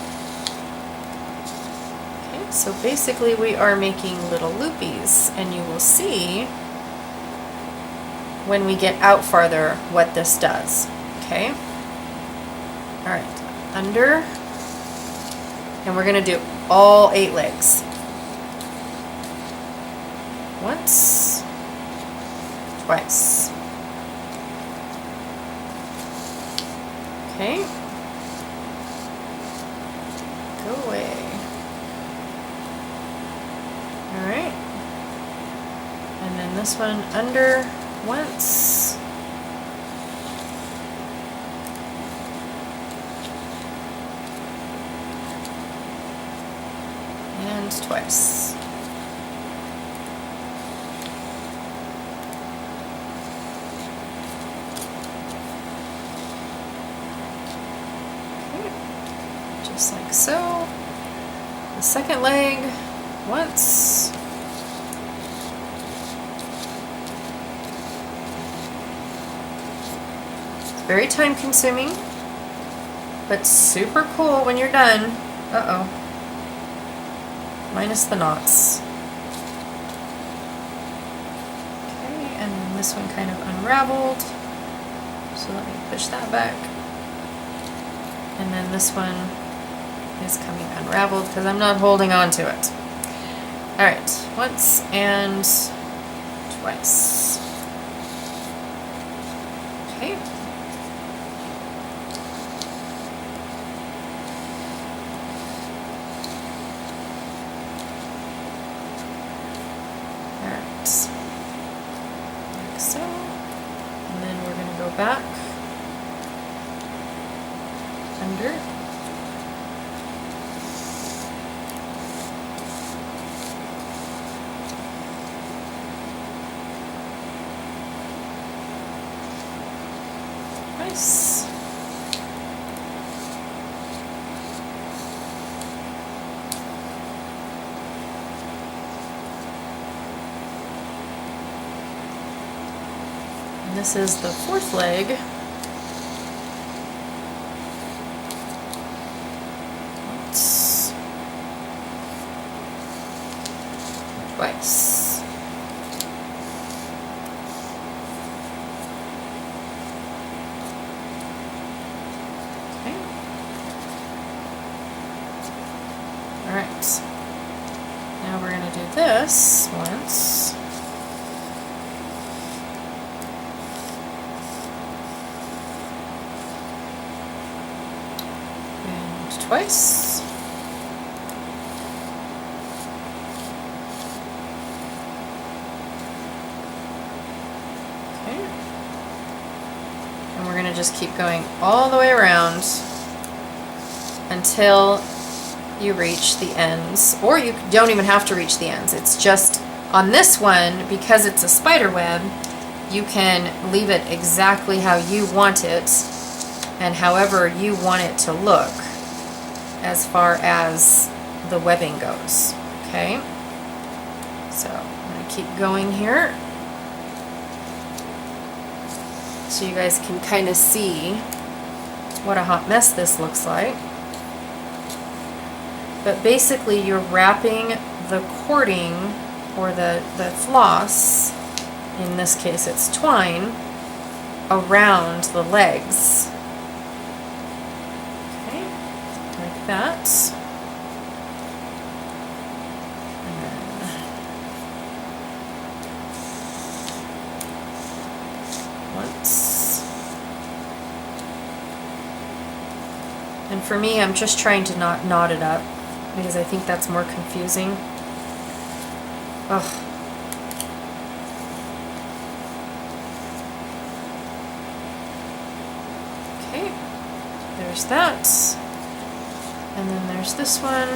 Okay, so basically we are making little loopies, and you will see when we get out farther what this does. Okay? Alright, under, and we're going to do all 8 legs. Once, twice. Okay. Go away. Alright. And then this one under once. And twice. Just like so. The second leg, once. It's very time consuming, but super cool when you're done. Uh-oh. Minus the knots. Okay, and then this one kind of unraveled. So let me push that back. And then this one is coming unraveled because I'm not holding on to it. Alright, once and twice. Okay. Alright. Like so. And then we're going to go back. Under. Nice. And this is the 4th leg. Once. Twice. Alright, now we're going to do this once. And twice. Okay. And we're going to just keep going all the way around until you reach the ends, or you don't even have to reach the ends. It's just on this one, because it's a spider web, you can leave it exactly how you want it and however you want it to look as far as the webbing goes. Okay, so I'm going to keep going here so you guys can kind of see what a hot mess this looks like. But basically you're wrapping the cording, or the floss, in this case it's twine, around the legs. Okay, like that. And then once. And for me, I'm just trying to not knot it up, because I think that's more confusing. Ugh. Okay, there's that. And then there's this one.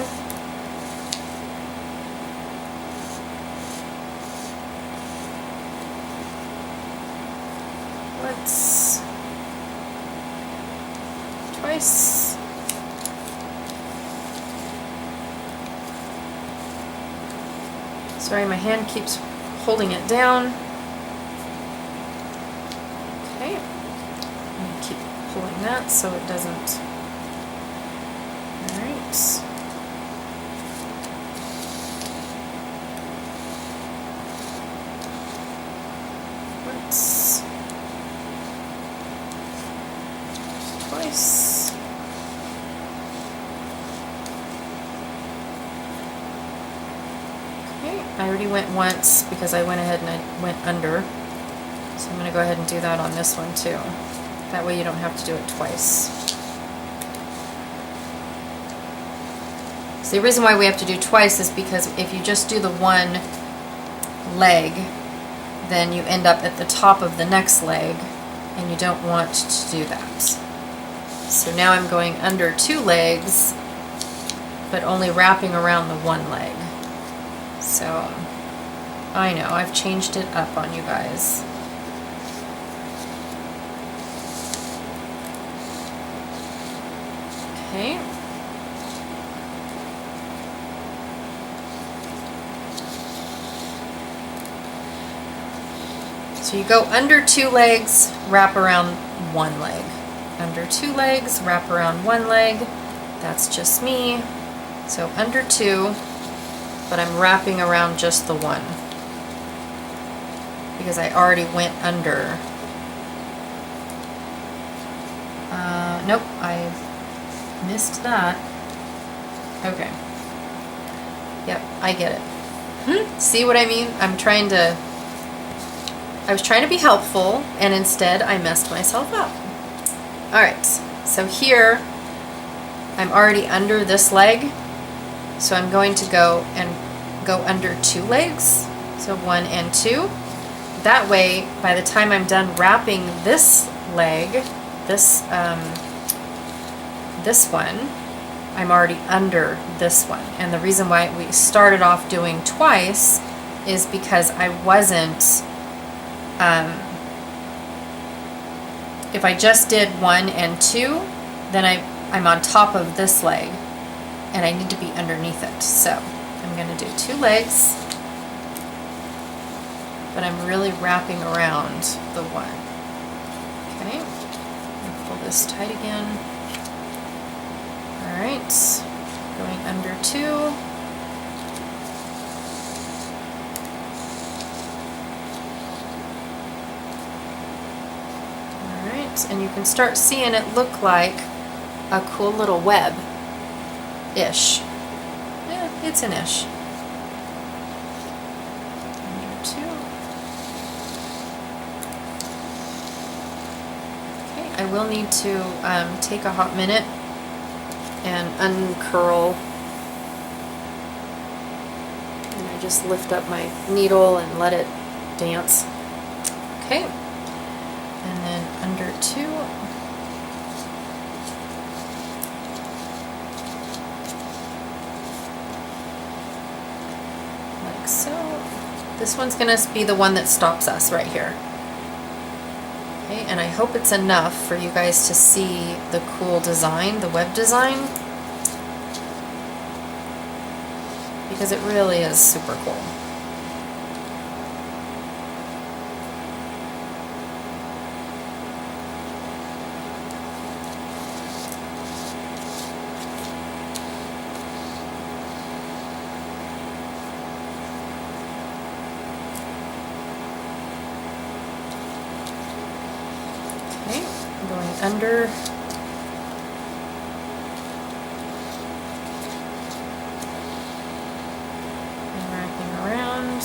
Once. Twice. Sorry, my hand keeps holding it down. Okay, I'm going to keep pulling that so it doesn't. Alright. Once. Twice. Okay, I already went once because I went ahead and I went under. So I'm going to go ahead and do that on this one too. That way you don't have to do it twice. So the reason why we have to do twice is because if you just do the one leg, then you end up at the top of the next leg, and you don't want to do that. So now I'm going under 2 legs, but only wrapping around the one leg. So I know, I've changed it up on you guys. Okay. So you go under 2 legs, wrap around one leg. Under 2 legs, wrap around one leg. That's just me. So under 2, but I'm wrapping around just the one. Because I already went under. Nope, I missed that. Okay. Yep, I get it. See what I mean? I was trying to be helpful, and instead I messed myself up. Alright, so here I'm already under this leg, so I'm going to go under 2 legs, so 1 and 2. That way, by the time I'm done wrapping this leg, this one, I'm already under this one. And the reason why we started off doing twice is because I wasn't, if I just did 1 and 2, then I'm on top of this leg, and I need to be underneath it. So I'm going to do 2 legs, but I'm really wrapping around the one. Okay, pull this tight again. Alright, going under 2. Alright, and you can start seeing it look like a cool little web-ish. Yeah, it's an ish. Under 2. Okay, I will need to take a hot minute and uncurl, and I just lift up my needle and let it dance. Okay, and then under 2, like so. This one's gonna be the one that stops us right here. Okay, and I hope it's enough for you guys to see the cool design, the web design, because it really is super cool. Going under, and wrapping around,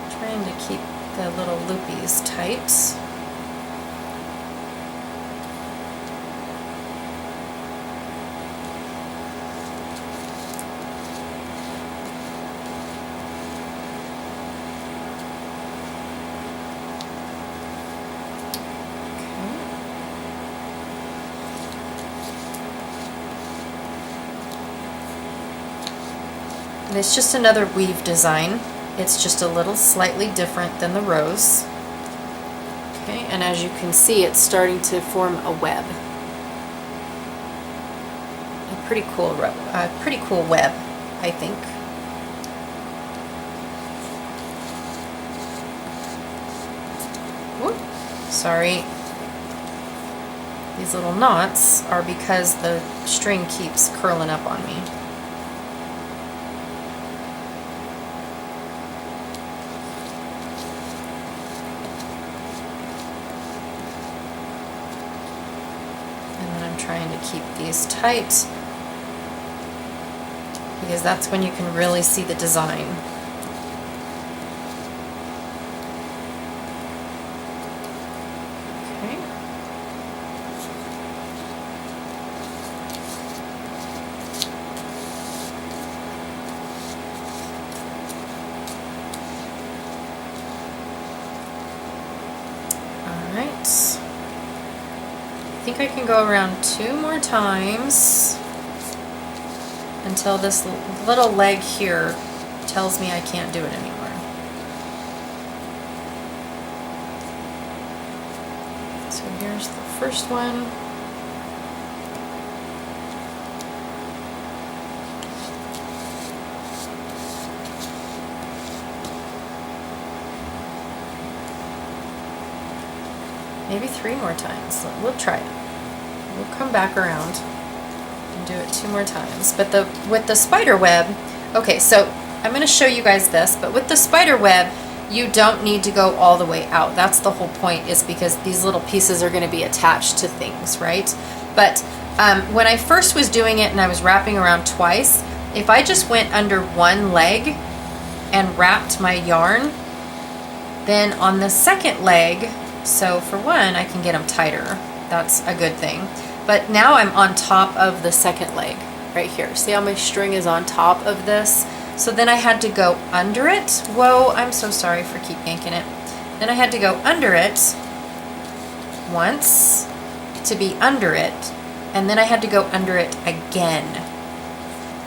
trying to keep the little loopies tight. And it's just another weave design. It's just a little slightly different than the rose. Okay, and as you can see, it's starting to form a web. A pretty cool web, I think. Sorry. These little knots are because the string keeps curling up on me. Trying to keep these tight because that's when you can really see the design. Okay. All right. I think I can go around 2 more times until this little leg here tells me I can't do it anymore. So here's the first one. Maybe 3 more times. We'll try it. We'll come back around and do it 2 more times. But with the spider web, okay, so I'm going to show you guys this, but with the spider web, you don't need to go all the way out. That's the whole point, is because these little pieces are going to be attached to things, right? But when I first was doing it and I was wrapping around twice, if I just went under one leg and wrapped my yarn, then on the second leg, so for one, I can get them tighter. That's a good thing. But now I'm on top of the second leg right here. See how my string is on top of this? So then I had to go under it. Whoa, I'm so sorry for keep yanking it. Then I had to go under it once to be under it. And then I had to go under it again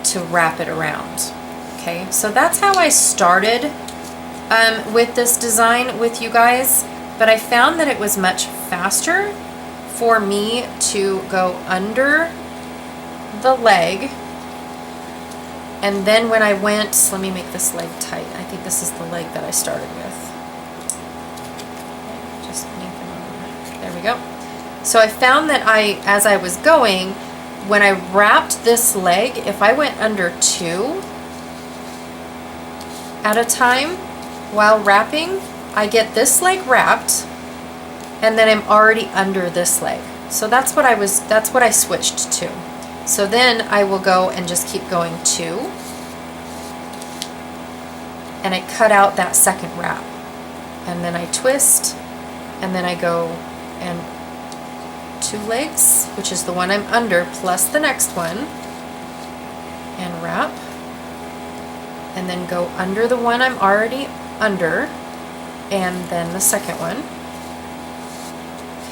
to wrap it around. Okay, so that's how I started with this design with you guys. But I found that it was much faster for me to go under the leg, and then when I went, let me make this leg tight. I think this is the leg that I started with. Just there we go. So I found that as I was going, when I wrapped this leg, if I went under 2 at a time while wrapping, I get this leg wrapped, and then I'm already under this leg. So that's what I switched to. So then I will go and just keep going 2, and I cut out that second wrap, and then I twist, and then I go and 2 legs, which is the one I'm under, plus the next one, and wrap, and then go under the one I'm already under, and then the second one.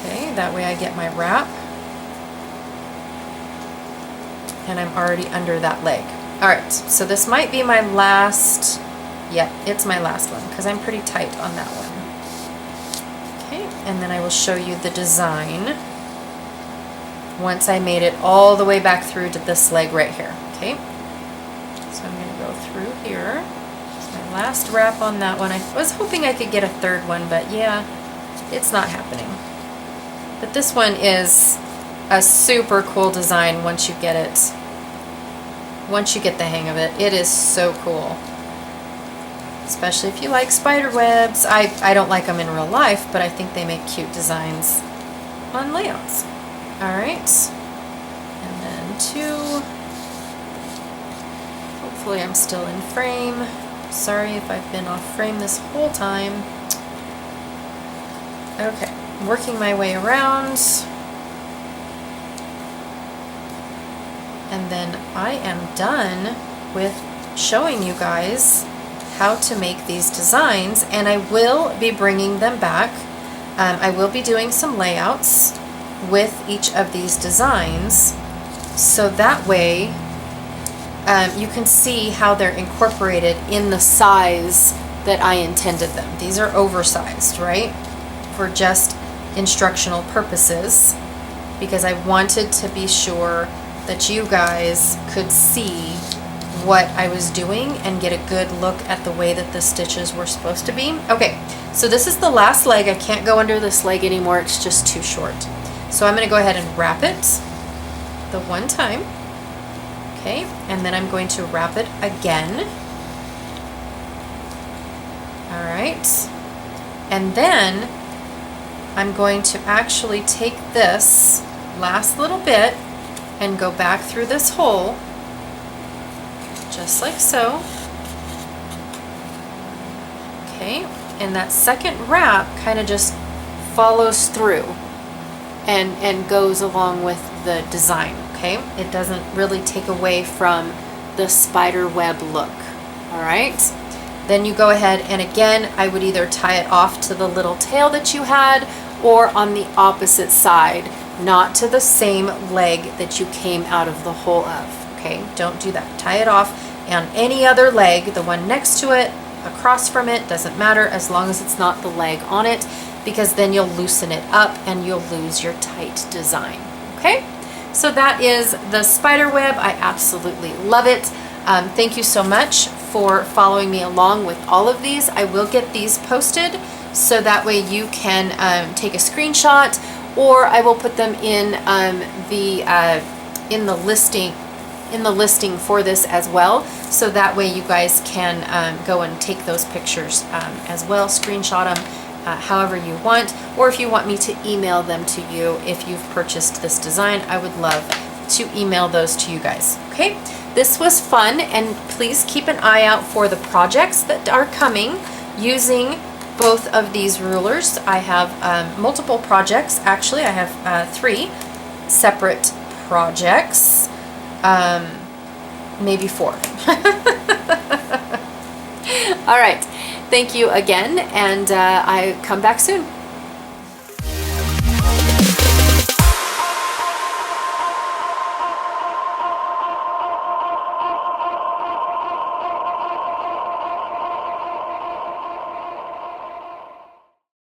Okay, that way I get my wrap, and I'm already under that leg. Alright, so this might be my last, yep, it's my last one, because I'm pretty tight on that one. Okay, and then I will show you the design once I made it all the way back through to this leg right here. Okay, so I'm going to go through here. My last wrap on that one. I was hoping I could get a third one, but yeah, it's not happening. But this one is a super cool design once you get it. Once you get the hang of it, it is so cool. Especially if you like spider webs. I don't like them in real life, but I think they make cute designs on layouts. Alright, and then 2. Hopefully I'm still in frame. Sorry if I've been off frame this whole time. Okay, working my way around. And then I am done with showing you guys how to make these designs, and I will be bringing them back. I will be doing some layouts with each of these designs, so that way you can see how they're incorporated in the size that I intended them. These are oversized, right? For just instructional purposes, because I wanted to be sure that you guys could see what I was doing and get a good look at the way that the stitches were supposed to be. Okay, so this is the last leg. I can't go under this leg anymore, it's just too short. So I'm going to go ahead and wrap it the one time. Okay, and then I'm going to wrap it again. All right, and then I'm going to actually take this last little bit and go back through this hole, just like so. Okay, and that second wrap kind of just follows through and goes along with the design, okay? It doesn't really take away from the spider web look, all right? Then you go ahead and again, I would either tie it off to the little tail that you had or on the opposite side, not to the same leg that you came out of the hole of, okay? Don't do that. Tie it off on any other leg, the one next to it, across from it, doesn't matter as long as it's not the leg on it, because then you'll loosen it up and you'll lose your tight design, okay? So that is the spider web. I absolutely love it. Thank you so much for following me along with all of these. I will get these posted so that way you can take a screenshot, or I will put them in the listing for this as well, so that way you guys can go and take those pictures as well, screenshot them however you want, or if you want me to email them to you if you've purchased this design, I would love to email those to you guys. Okay, this was fun, and please keep an eye out for the projects that are coming using both of these rulers. I have multiple projects. Actually, I have 3 separate projects, maybe 4. All right, thank you again, and I come back soon.